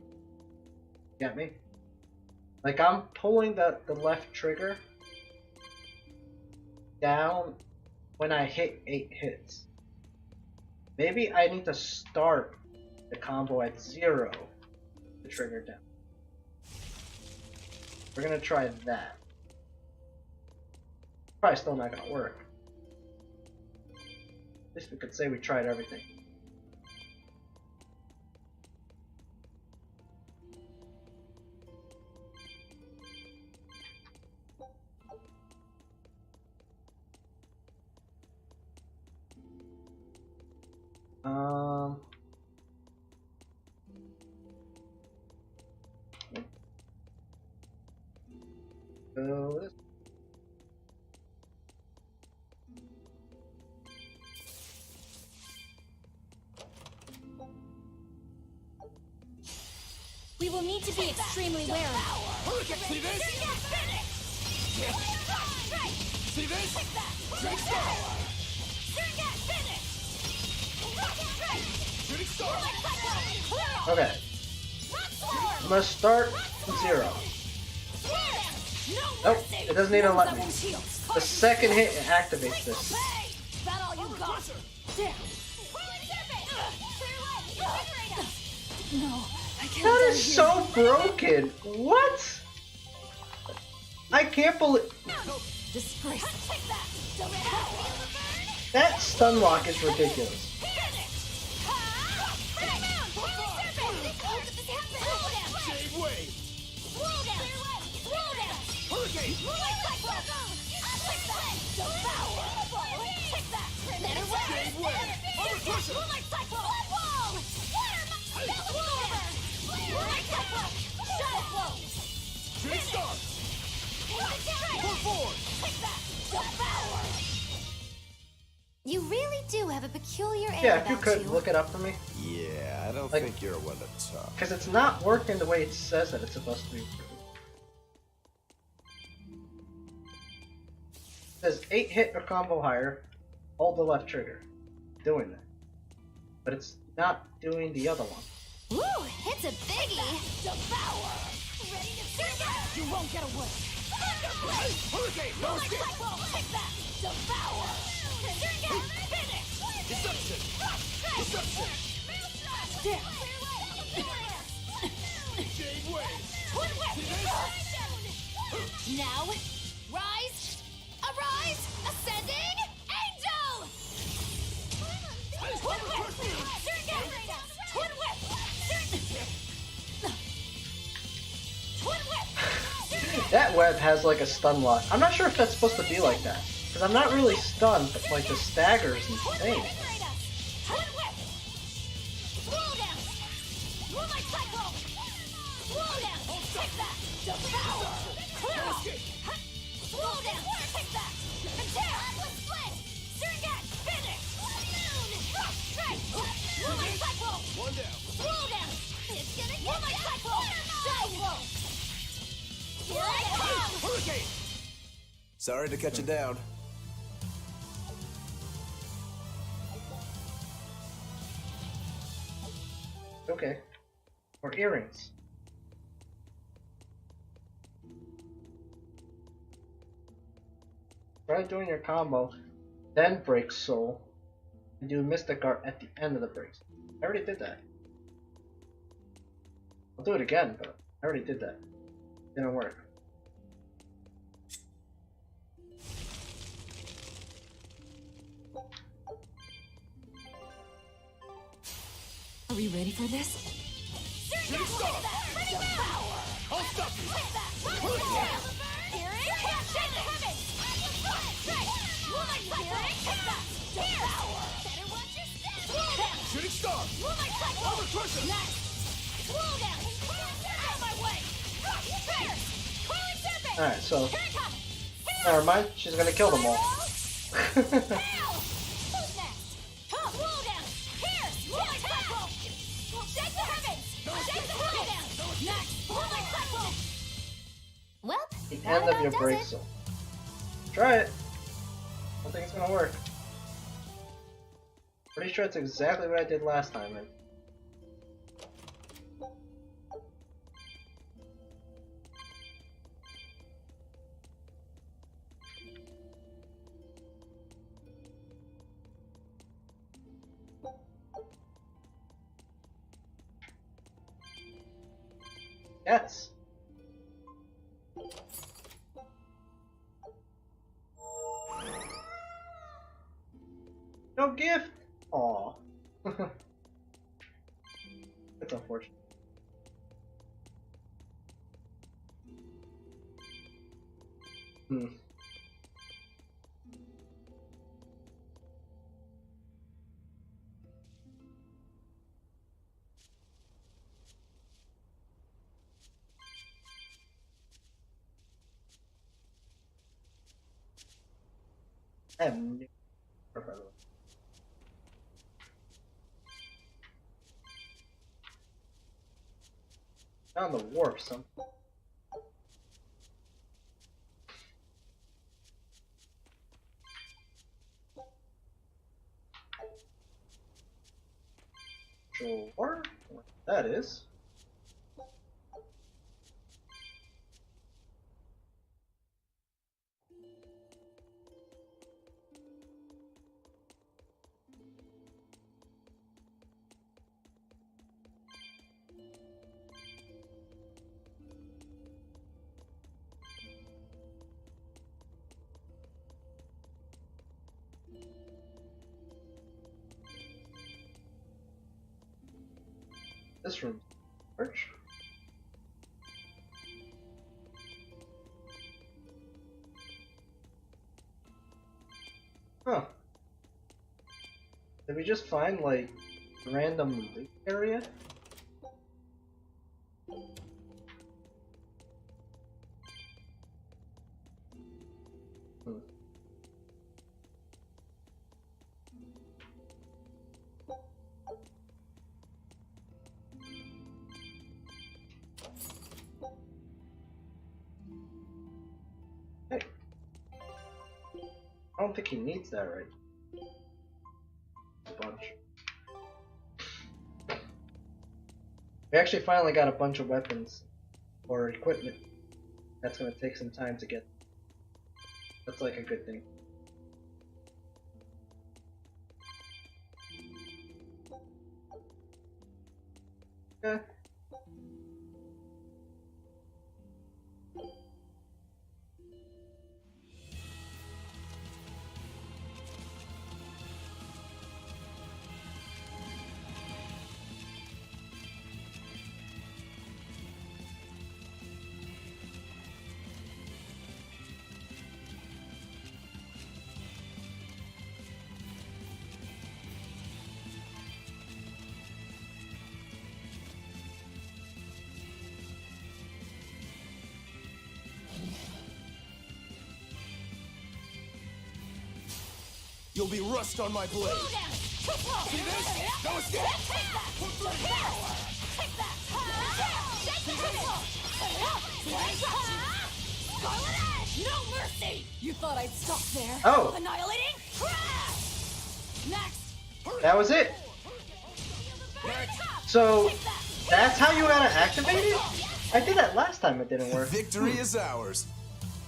Get me? Like I'm pulling the left trigger down when I hit 8 hits. Maybe I need to start the combo at 0, the trigger down. We're gonna try that. Probably still not gonna work. At least we could say we tried everything. So this. We will need to be extremely wary. See this? See this? Shooting star! Okay. I'm gonna start from 0. Nope, it doesn't even let me. The second hit it activates this. That all you got? No, I can't. That is so broken. What? I can't believe Disgrace. that stun lock is ridiculous. Shave wave! Hurricane! Shave wave! Overcrusher! Shooting star! Pull forward! You really do have a peculiar air Yeah, if you about could you. look it up for me. Yeah, I don't Like- think you're one to talk. Because it's not working the way it says that it's supposed to be working. It says 8 hit or combo higher, hold the left trigger. Doing that. But it's not doing the other one. Woo, it's a biggie. Devour. Ready to surrender. You won't get away. Hurricane! No escape! Take that. Devour. Finish. Deception! Deception! Shave wave! Twin whip. Now, rise, arise, ascending angel. Twin whip. Twin whip. Twin whip. That web has like a stun lock. I'm not sure if that's supposed to be like that. Because I'm not really stunned, but like the stagger is insane. Twin whip. Roll down. Moonlight cycle. Roll down. Take that. Devour. Clear off. Roll down. Take that. Attack. Atlas split. Surrogate. Finish. One down. Roll down! It's gonna get cycle! Shadow blow! Here I come! Hurricane! Sorry to cut you down. Okay. Or earrings. Try doing your combo, then break soul, and do Mystic Art at the end of the break. I already did that. I'll do it again, but I already did that. Didn't work. Are we ready for this? Shooting star! I'll stop you! Hurricane! Here it comes! Shake the heavens! Woman cycle! Devour! Better watch your step! Roll down! Shooting star! Woman cycle! Armor crusher! Next! Roll down! Out of my way! Fire! Coiling serpent! Alright, so Here it comes! never mind, she's gonna kill them all. Who's next? Roll down! Here! Woman cycle! Shake the heavens! Shake the roll down! Next! Woman cycle! Well, The that end of about your does break it. soul. Try it. I don't think it's gonna work. Pretty sure it's exactly what I did last time. And yes. No gift. Aw. That's unfortunate. Hmm. I have no by the way. Found the warp some. Sure, what that is. This room. Search. Huh. Did we just find like random leak area? Hmm. Hey. I don't think he needs that right. A bunch. We actually finally got a bunch of weapons or equipment. That's gonna take some time to get. That's like a good thing. Okay. You'll be rust on my blade. See this? No escape. No mercy! You thought I'd stop there? Oh. Annihilating crash! Next! That was it. So that's how you gotta activate it? I did that last time, it didn't work. Victory is ours.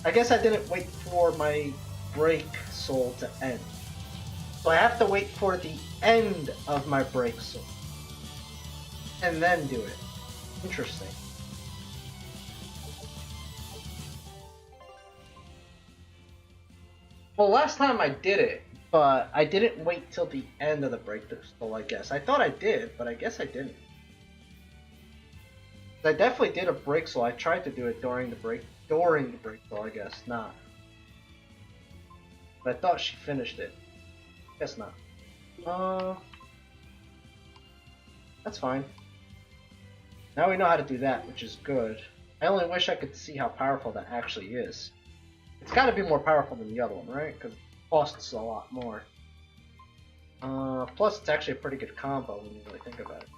I guess I didn't wait for my break soul to end. So I have to wait for the end of my break soul. And then do it. Interesting. Well, last time I did it, but I didn't wait till the end of the break soul, I guess. I thought I did, but I guess I didn't. I definitely did a break soul. I tried to do it during the break soul, I guess not. But I thought she finished it. Guess not. That's fine. Now we know how to do that, which is good. I only wish I could see how powerful that actually is. It's got to be more powerful than the other one, right? Because it costs a lot more. Plus, it's actually a pretty good combo when you really think about it.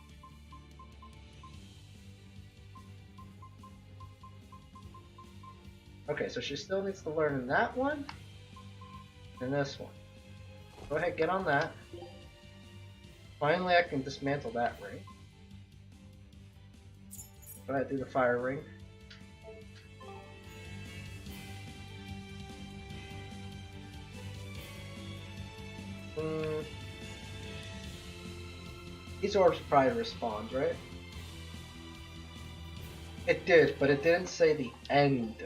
Okay, so she still needs to learn in that one and this one. Go ahead, get on that. Finally, I can dismantle that ring. Go ahead, do the fire ring. These orbs probably respond, right? It did, but it didn't say the end.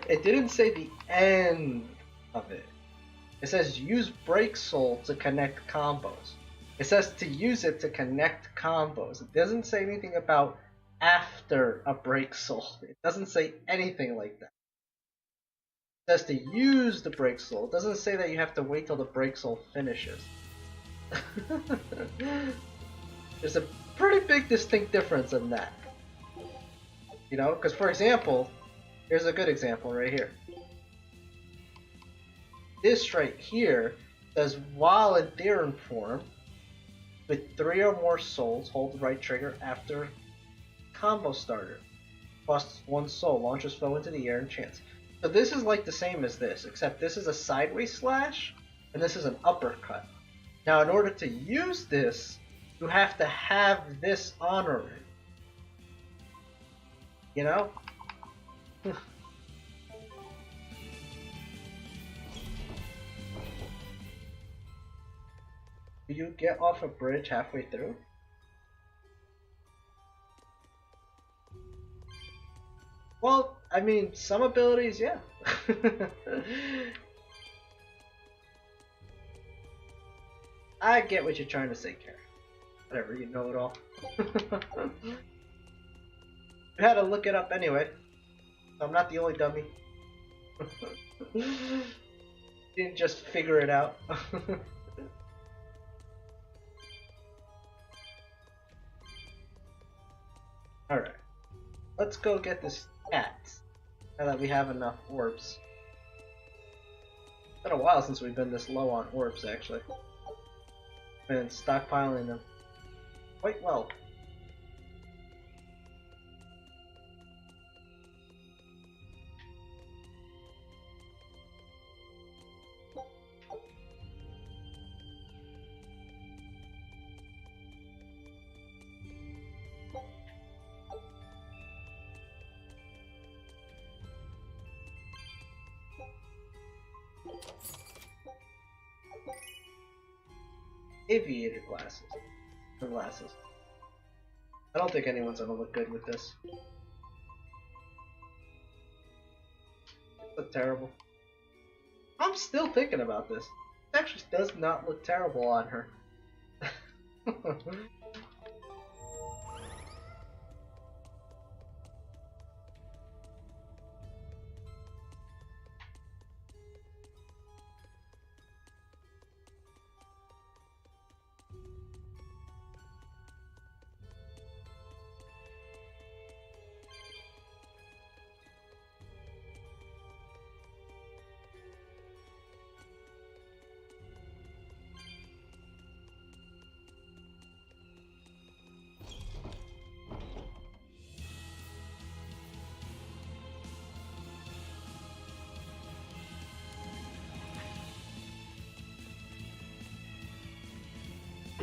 It didn't say the end of it. It says use Break Soul to connect combos. It says to use it to connect combos. It doesn't say anything about after a Break Soul. It doesn't say anything like that. It says to use the Break Soul. It doesn't say that you have to wait till the Break Soul finishes. There's a pretty big distinct difference in that. You know, because for example, here's a good example right here. This right here says while in Theron form, with 3 or more souls, hold the right trigger after combo starter. Costs 1 soul, launches foe into the air and chance. So this is like the same as this, except this is a sideways slash, and this is an uppercut. Now in order to use this, you have to have this honor it. You know? Do you get off a bridge halfway through? Well, I mean, some abilities, yeah. I get what you're trying to say, Karen. Whatever, you know it all. You had to look it up anyway. So I'm not the only dummy. Didn't just figure it out. Alright. Let's go get this cat. Now that we have enough orbs. It's been a while since we've been this low on orbs, actually. Been stockpiling them quite well. Aviator glasses. Or glasses. I don't think anyone's gonna look good with this. Look terrible. I'm still thinking about this. It actually does not look terrible on her.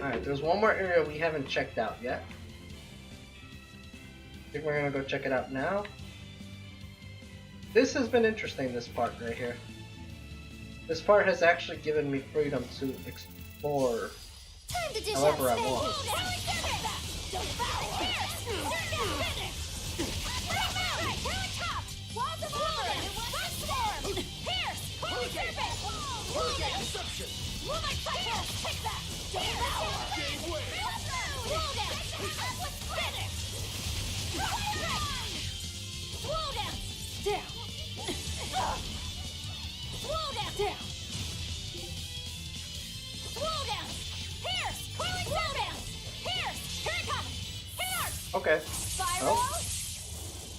Alright, there's one more area we haven't checked out yet. I think we're gonna go check it out now. This has been interesting, this part right here. This part has actually given me freedom to explore Time to dish however I out want. Deception! Move my cycle! Take that! Devour! Gave way! Slow down! Finish! Slow down! Down. Slow down! Down. Slow down! Pierce! Slow down! Pierce! Here it comes! Hit! Okay. Spiral! Oh.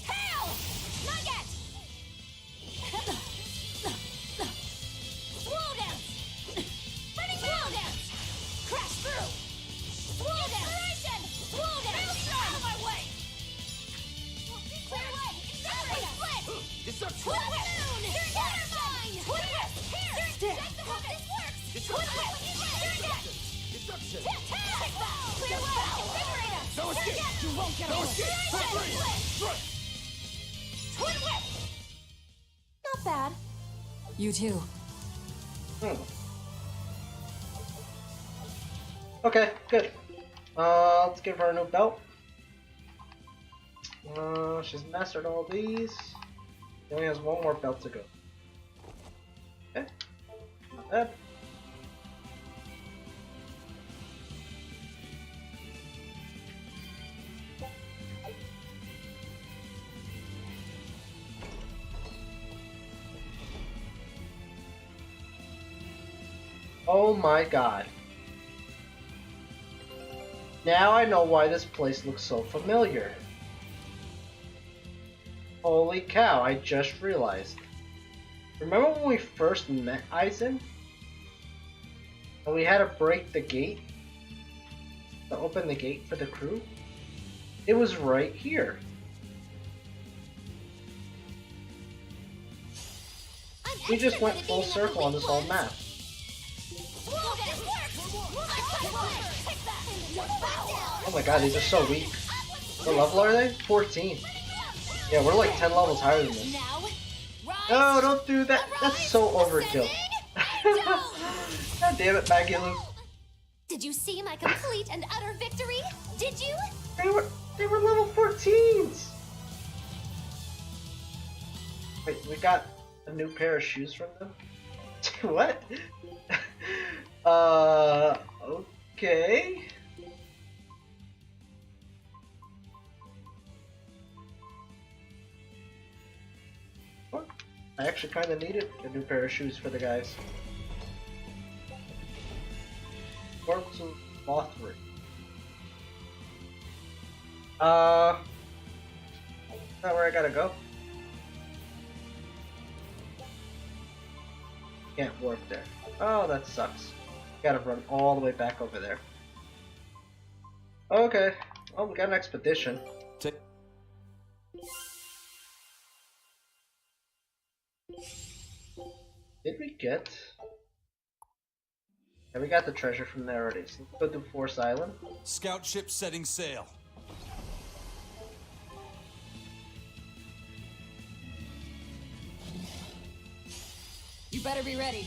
Hail! Not yet! Slow down! Running slow down! Crash through! Slow down! Slow down! Out of my way! Clear way! Split! Deception! Twin whip! You're mine! Twin whip! Here! This works! Twin whip! You're dead! Deception! Take that! Clear way! Liberate us! No escape! You won't get No away! escape! Strike! Twin whip! Not bad. You too. Okay, good. Let's give her a new belt. She's mastered all these. She only has one more belt to go. Okay, not bad. Oh my god. Now I know why this place looks so familiar. Holy cow, I just realized. Remember when we first met Aizen? And we had to break the gate? To open the gate for the crew? It was right here. We just went full circle on this whole map. Oh my god, these are so weak. What level are they? 14. Yeah, we're like 10 levels higher than this. No, don't do that. That's so overkill. God damn it, Maggie Lou. Did you see my complete and utter victory? Did you? They were level 14s. Wait, we got a new pair of shoes from them? What? Okay. I actually kind of needed a new pair of shoes for the guys. Corpse of Mothra. Is that where I gotta go? Can't warp there. Oh, that sucks. Gotta run all the way back over there. Okay. Well, we got an expedition. Did we get... Yeah, we got the treasure from there already. So let's go to Force Island. Scout ship setting sail. You better be ready.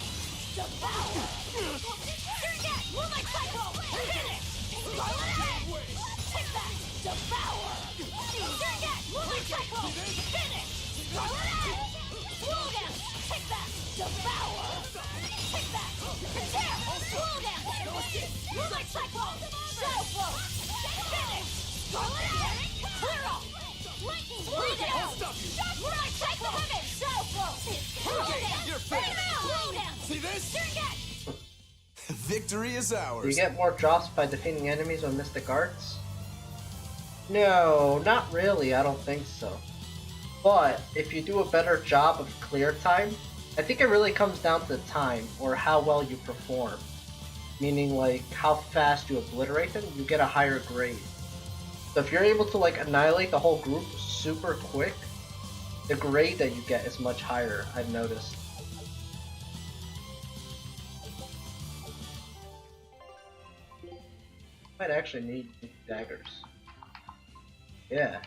See this? Victory is ours. Do you get more drops by defeating enemies with Mystic Arts? No, not really, I don't think so. But, if you do a better job of clear time, I think it really comes down to time, or how well you perform. Meaning, like, how fast you obliterate them, you get a higher grade. So if you're able to, like, annihilate the whole group super quick, the grade that you get is much higher, I've noticed. Might actually need daggers. Yeah.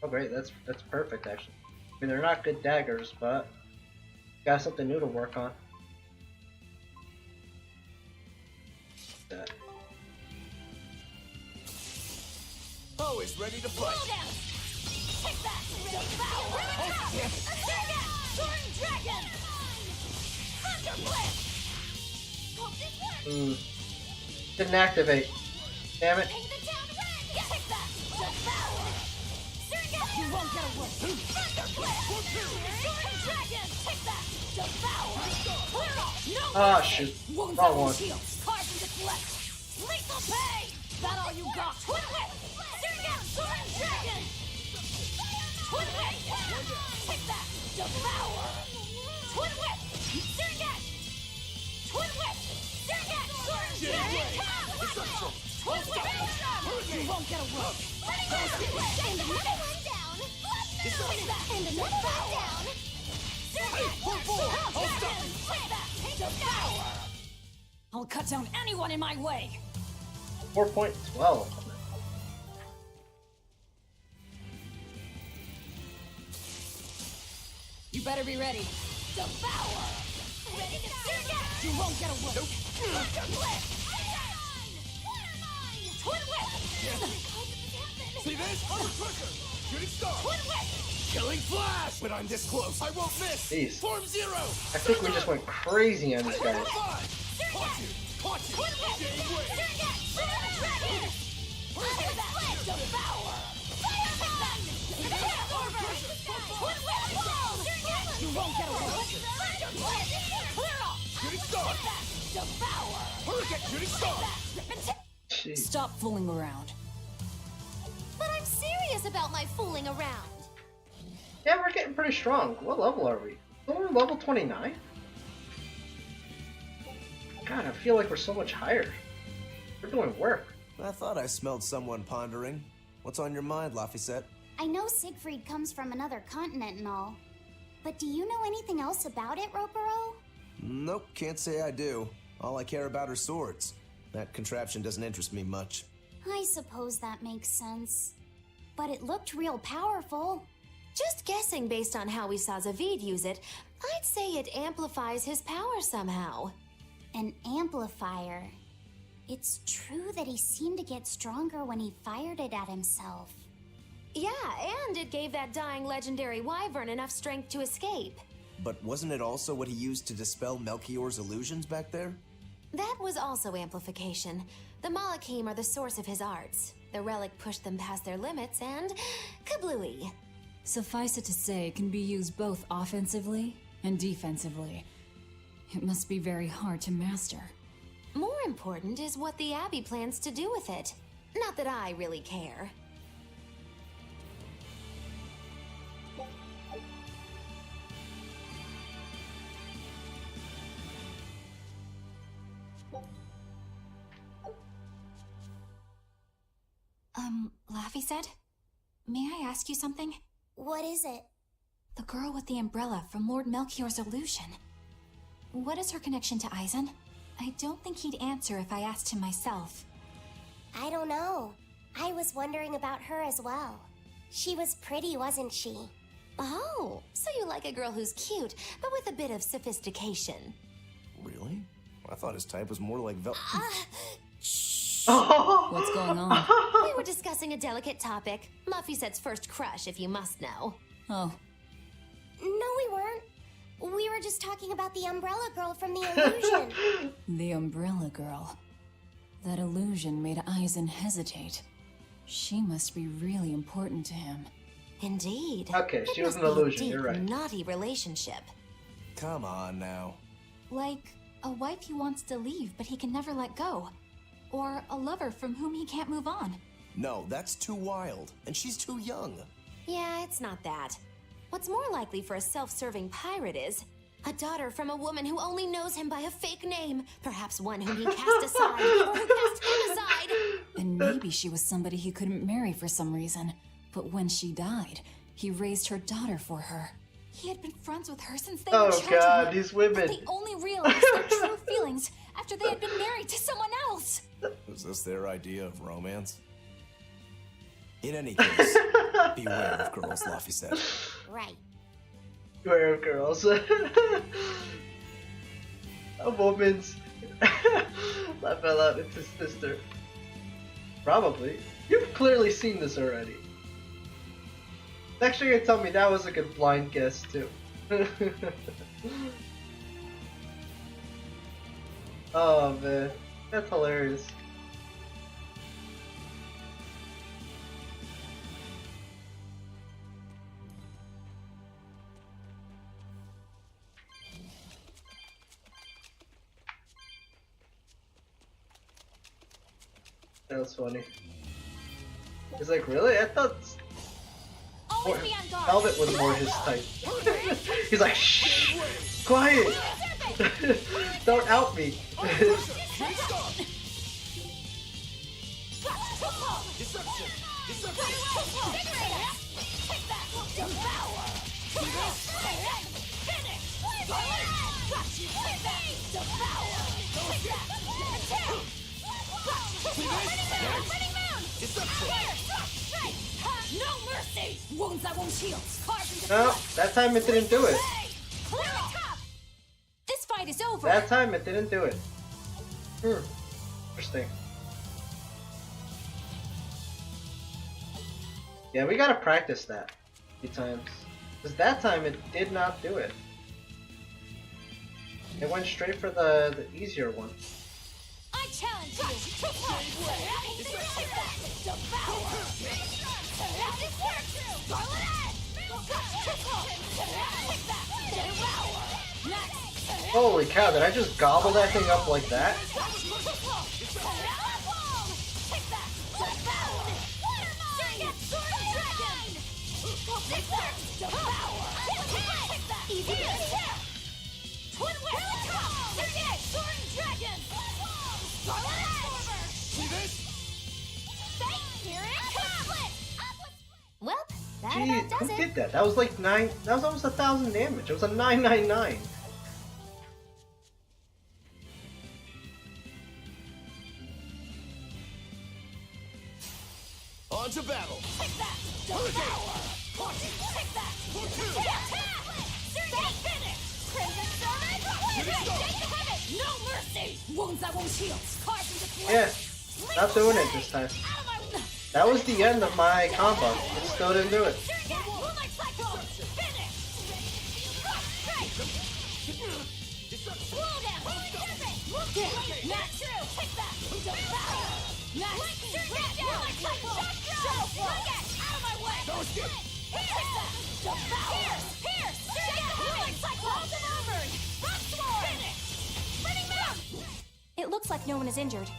Oh great, that's perfect actually. I mean they're not good daggers, but got something new to work on. That. Always ready to fight. Slow down! Take that! Devour! Soaring Dragon! Thunder Blitz! Didn't activate. Damn it. Take the down red! Take that! Devour! You won't get away! Thunder Blitz! Soaring Dragon! Take that! Devour! Clear off! No Ah, mercy! shoot. Wounds Wrong that won't one. heal! Carve and deflect! Lethal pay! That all you got? Twin whip! Soaring Dragon! Twin whip! Take that! Devour! Twin whip! Sergat! Twin whip! Sergat! Soaring Dragon! Twin whip! You won't get away! And another one down! Take that! And another one down! Sergat! Soaring Dragon! Take that! Devour! I'll cut down anyone in my way! 4.12. You better be ready. Devour! Ready to Sergat! You won't get away! Thunder Blitz! Twin whip! See this? Quicker! Shooting star! Twin whip! Killing flash! When I'm this close, I won't miss! Jeez. Form 0! I think we just went crazy on these guys. 5! Punch it! Punch it! Twin whip! Game win! Sergat! Soaring Dragon! Thunder Blitz! Devour! Fire Band! Twin whip! Sergat! You won't get away! Thunder Blitz! Clear off! Shooting star! Devour! Hurricane! Shooting star! Jeez. Stop fooling around. But I'm serious about my fooling around. Yeah, we're getting pretty strong. What level are we? We're level 29? God, I feel like we're so much higher. We're doing work. I thought I smelled someone pondering. What's on your mind, Laphicet? I know Siegfried comes from another continent and all, but do you know anything else about it, Ropero? Nope, can't say I do. All I care about are swords. That contraption doesn't interest me much. I suppose that makes sense. But it looked real powerful. Just guessing based on how we saw Zavid use it, I'd say it amplifies his power somehow. An amplifier. It's true that he seemed to get stronger when he fired it at himself. Yeah, and it gave that dying legendary wyvern enough strength to escape. But wasn't it also what he used to dispel Melchior's illusions back there? That was also amplification. The Malachim are the source of his arts. The relic pushed them past their limits and kablooey. Suffice it to say, it can be used both offensively and defensively. It must be very hard to master. More important is what the Abbey plans to do with it. Not that I really care. Laffy said? May I ask you something? What is it? The girl with the umbrella from Lord Melchior's illusion. What is her connection to Eisen? I don't think he'd answer if I asked him myself. I don't know. I was wondering about her as well. She was pretty, wasn't she? Oh, so you like a girl who's cute, but with a bit of sophistication. Really? I thought his type was more like What's going on? We were discussing a delicate topic. Laphicet's first crush, if you must know. Oh, No, we weren't. We were just talking about the umbrella girl from the illusion. the umbrella girl. That illusion made Eisen hesitate. She must be really important to him. Indeed. Okay, she It was must an be a illusion, deep, you're right. naughty relationship. Come on now. Like a wife he wants to leave, but he can never let go. Or a lover from whom he can't move on. No, that's too wild. And she's too young. Yeah, it's not that. What's more likely for a self-serving pirate is a daughter from a woman who only knows him by a fake name, perhaps one whom he cast aside, or who cast him aside. And maybe she was somebody he couldn't marry for some reason. But when she died, he raised her daughter for her. He had been friends with her since they Oh were children. god, these women. But they only realized their true feelings after they had been married to someone else. Was this their idea of romance? In any case, beware of girls, Luffy said. Right. Beware of girls. A woman's that fell out. It's his sister. Probably. You've clearly seen this already. Actually, you're gonna tell me that was a good blind guess too. Oh man, that's hilarious. That was funny. He's like, really? I thought Always be on guard. Velvet was more his type. He's like, shh, quiet. Don't out me. No mercy! Wounds that won't heal. No, that time it didn't do it. This fight is over. That time it didn't do it. Interesting. Yeah, we gotta practice that a few times. Because that time it did not do it. It went straight for the easier one. I challenge you. Holy cow, did I just gobble that thing up like that? Well, that Gee, about does who it. did that? That was like 9, that was almost 1,000 damage. It was a 999. On to battle. Take that! Devour! Take that! Finish! Crimson Summon! No mercy! Wounds that won't heal! Carved into flesh! Yeah, not doing it this time. That was the end of my combo. It still didn't do it. Moonlight Cycle! Finish! Slow down! Not true! Take that! Devour! Not Moonlight Cycle! Out of my way! Take that! Devour! Pierce! Moonlight Cycle! Rock Swarm! Finish! Spinning Moon! It looks like no one is injured.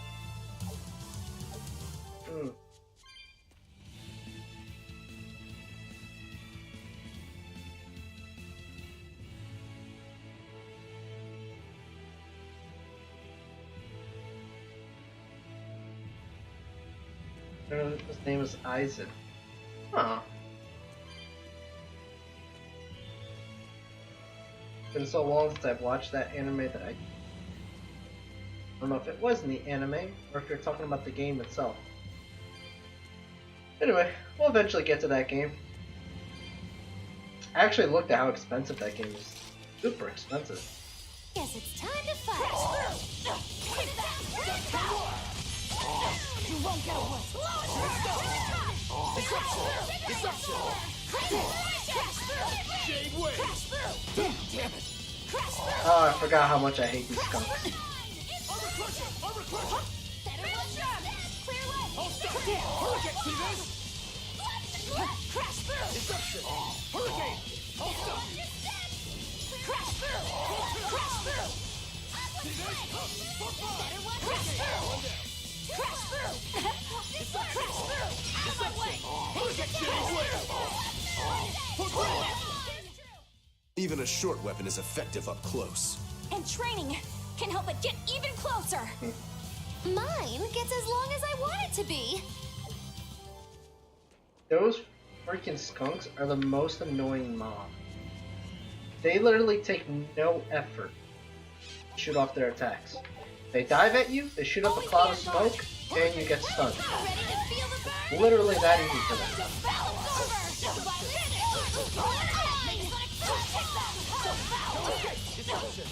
His name is Isaac. Huh. Been so long since I've watched that anime that I don't know if it was in the anime or if you're talking about the game itself. Anyway, we'll eventually get to that game. I actually looked at how expensive that game is. Super expensive. Guess it's time to fight. You won't get away! Shade Wave. Damn it. Oh, I forgot how much I hate these skunks. Armor Crusher. Hold still. Hurricane. See this? Deception. Hurricane. Hold still. See this? For five. Hurricane. Crash through! Crash through! Out of my way! Shade Wave. For gold. Even a short weapon is effective up close. And training can help it get even closer. Mine gets as long as I want it to be. Those freaking skunks are the most annoying mob. They literally take no effort shoot off their attacks. They dive at you, they shoot up a cloud of smoke, and you get stunned. Literally that easy for them.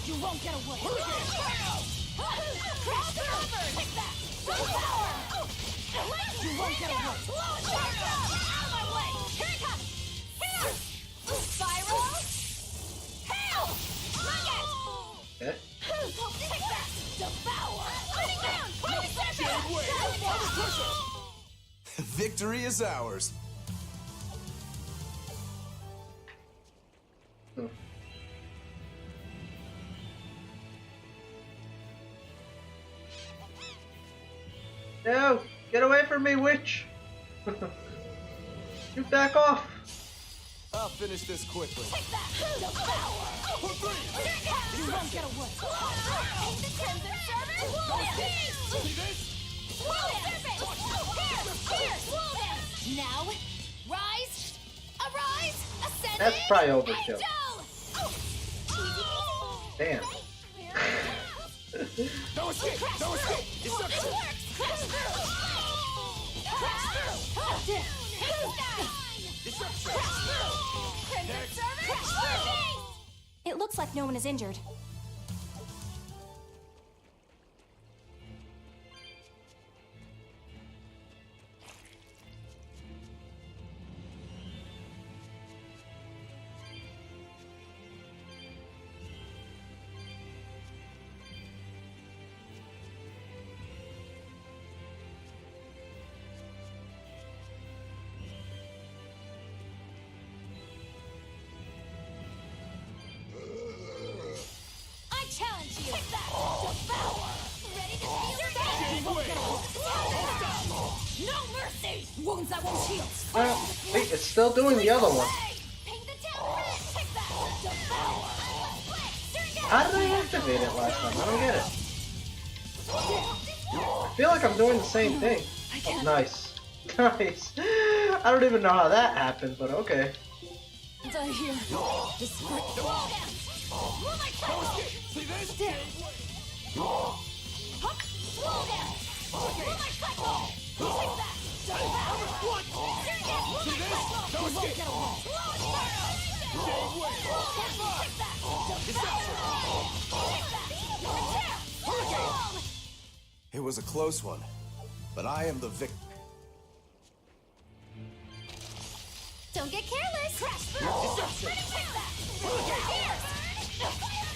You won't get away. You won't get away. Out of my way. Here it comes. Here. Spiral. Hail. Okay. Take that. Devour. Victory is ours. No! Get away from me, witch! You back off! I'll finish this quickly. Take that. Devour. You won't get away. The Crimson Server. Here. Now, rise. Arise. Ascend. That's probably overkill. Damn. No escape! No escape! Deception! It looks like no one is injured. Challenge you! Devour! Ready to feel that? No mercy! Wounds that won't heal! Wait, it's still doing the other one. How did I activate it last time? I don't get it. I feel like I'm doing the same thing. Oh, nice. Nice. I don't even know how that happened, but okay. Die here. See this? It was a close one, but I am the victor. Don't get careless. Crash through! Take that! Here!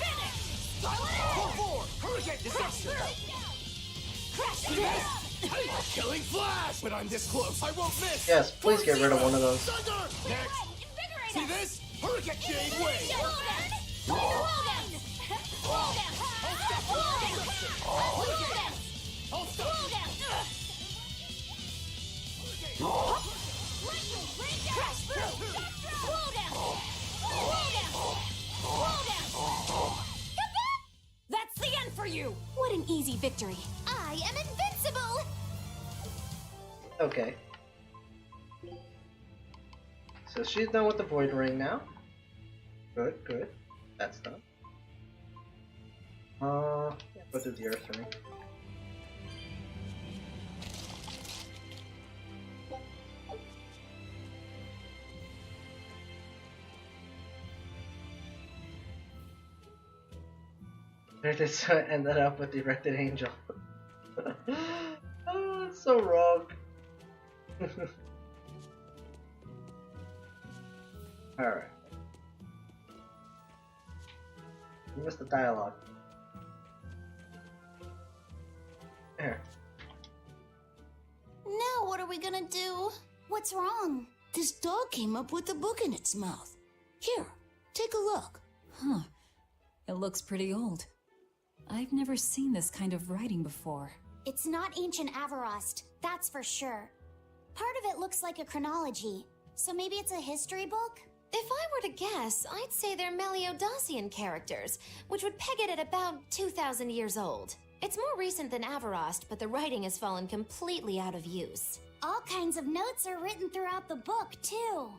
Finish! Hurricane deception! Crash through! Killing flash! When I'm this close, I won't miss! Yes, please get rid of one of those. Thunder! Next! See this? Hurricane Jade Wave! I'll stop! Crash through! That's the end for you! What an easy victory. I am invincible! Okay. So she's done with the Void Ring now. Good, good. That's done. Yeah, go do the Earth Ring. There it is. So I ended up with the Erected Angel. Oh, it's so wrong. Alright. You missed the dialogue. There. Now what are we gonna do? What's wrong? This dog came up with a book in its mouth. Here, take a look. Huh. It looks pretty old. I've never seen this kind of writing before. It's not ancient Avarost, that's for sure. Part of it looks like a chronology, so maybe it's a history book? If I were to guess, I'd say they're Meliodacian characters, which would peg it at about 2,000 years old. It's more recent than Avarost, but the writing has fallen completely out of use. All kinds of notes are written throughout the book, too.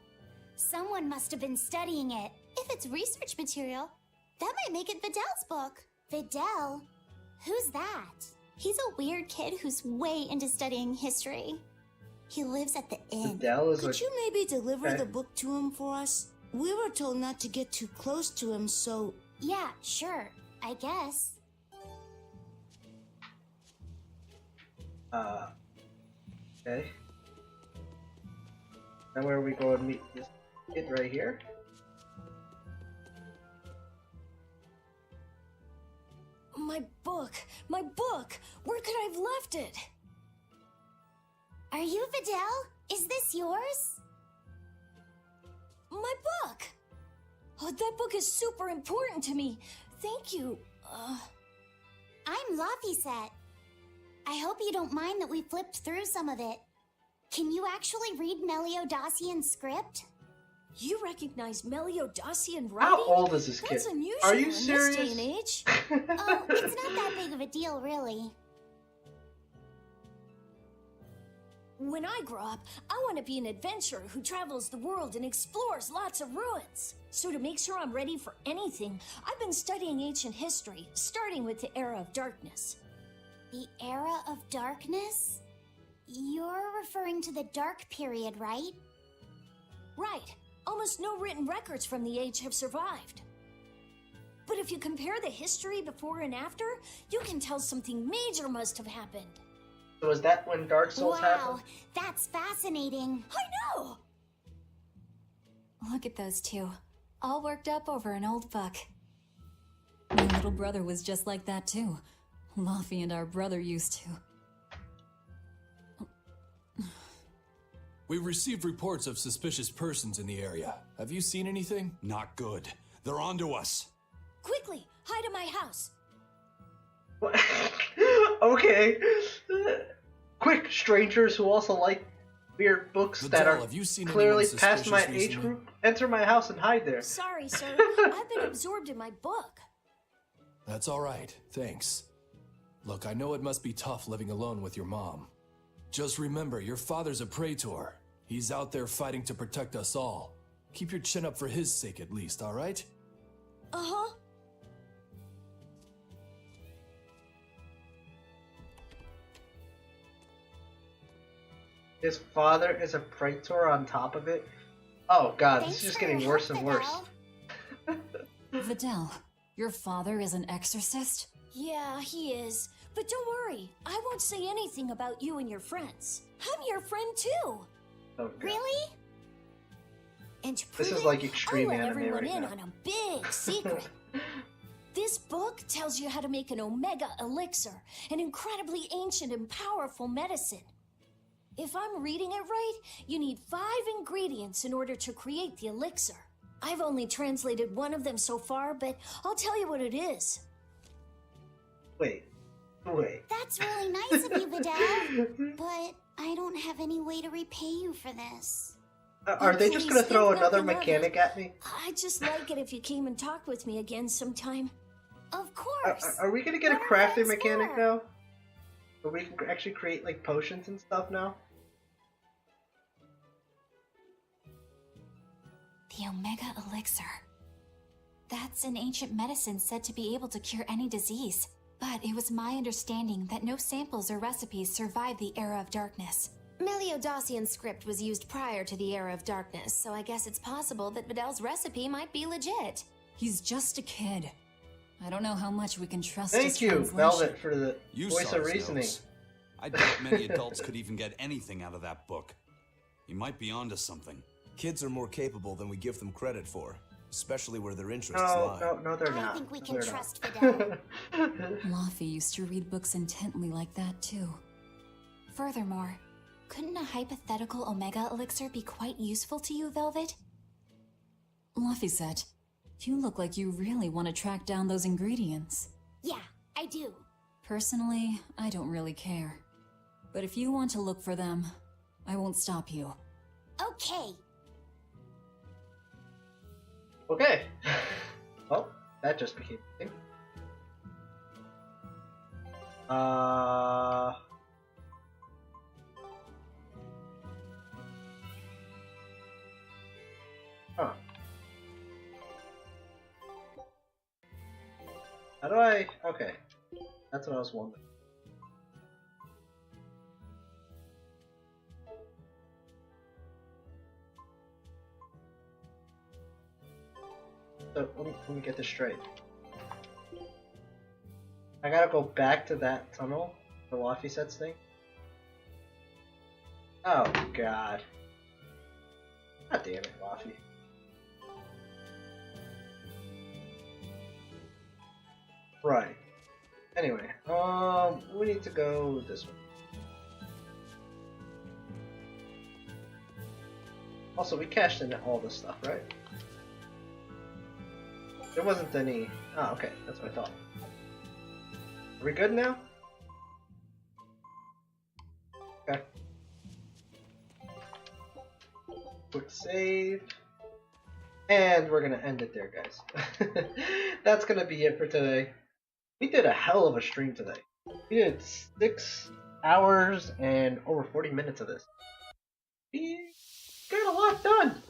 Someone must have been studying it. If it's research material, that might make it Vidal's book. Videl? Who's that? He's a weird kid who's way into studying history. He lives at the inn. Videl is Could a... you maybe deliver Okay. the book to him for us? We were told not to get too close to him, so... Yeah, sure. I guess. Okay. Now where we go and meet this kid right here? My book! My book! Where could I have left it? Are you Videl? Is this yours? My book! Oh, that book is super important to me. Thank you. I'm Laphicet. I hope you don't mind that we flipped through some of it. Can you actually read Meliodacian script? You recognize Meliodacian writing? How old is this kid? That's unusual Are you in serious? this day and age. Oh, it's not that big of a deal, really. When I grow up, I want to be an adventurer who travels the world and explores lots of ruins. So to make sure I'm ready for anything, I've been studying ancient history, starting with the Era of Darkness. The Era of Darkness? You're referring to the Dark Period, right? Right. Almost no written records from the age have survived. But if you compare the history before and after, you can tell something major must have happened. So is that when Dark Souls Wow, happened? that's fascinating. I know! Look at those two, all worked up over an old book. My little brother was just like that too. Luffy and our brother used to. We received reports of suspicious persons in the area. Have you seen anything? Not good. They're onto us. Quickly, hide in my house. Okay. Quick, strangers who also like weird books Videl, that are have you seen clearly anyone past my suspicious age recently? group, enter my house and hide there. Sorry, sir. I've been absorbed in my book. That's all right, thanks. Look, I know it must be tough living alone with your mom. Just remember, your father's a praetor. He's out there fighting to protect us all. Keep your chin up for his sake at least, all right? Uh-huh. His father is a praetor on top of it. Oh god, Thanks this is just for your getting worse help, and worse. Videl. Videl, your father is an exorcist? Yeah, he is. But don't worry, I won't say anything about you and your friends. I'm your friend too. Oh, god. Really? And to This prove is it, like extreme I'll let anime everyone right in now. on a big secret. This book tells you how to make an Omega Elixir, an incredibly ancient and powerful medicine. If I'm reading it right, you need 5 ingredients in order to create the elixir. I've only translated one of them so far, but I'll tell you what it is. Wait. That's really nice of you, Videl. But I don't have any way to repay you for this. Are they just gonna Please, throw think another nothing of mechanic it. at me? I'd just like it if you came and talked with me again sometime. Of course. Are we gonna get a What are crafting friends mechanic for? now? Where we can actually create like potions and stuff now? The Omega Elixir. That's an ancient medicine said to be able to cure any disease. But it was my understanding that no samples or recipes survived the Era of Darkness. Meliodacian script was used prior to the Era of Darkness, so I guess it's possible that Videl's recipe might be legit. He's just a kid. I don't know how much we can trust Thank his you, translation. Velvet, for the You voice saw of his reasoning. notes. I doubt many adults could even get anything out of that book. You might be onto something. Kids are more capable than we give them credit for, especially where their interests No, lie. no, they're I not. think we No, can they're trust not. Videl. Luffy used to read books intently like that too. Furthermore, couldn't a hypothetical Omega Elixir be quite useful to you, Velvet? Luffy said, you look like you really want to track down those ingredients. Yeah, I do. Personally, I don't really care. But if you want to look for them, I won't stop you. Okay. Okay. Well, that just became a thing. Huh. How do I... Okay. That's what I was wondering. So, let me get this straight. I gotta go back to that tunnel for Laffy sets thing? Oh, God. God damn it, Laffy. Right. Anyway, we need to go this way. Also, we cashed in all this stuff, right? There wasn't any... Oh, okay, that's what I thought. Are we good now? Okay. Quick save. And we're gonna end it there, guys. That's gonna be it for today. We did a hell of a stream today. We did 6 hours and over 40 minutes of this. We got a lot done.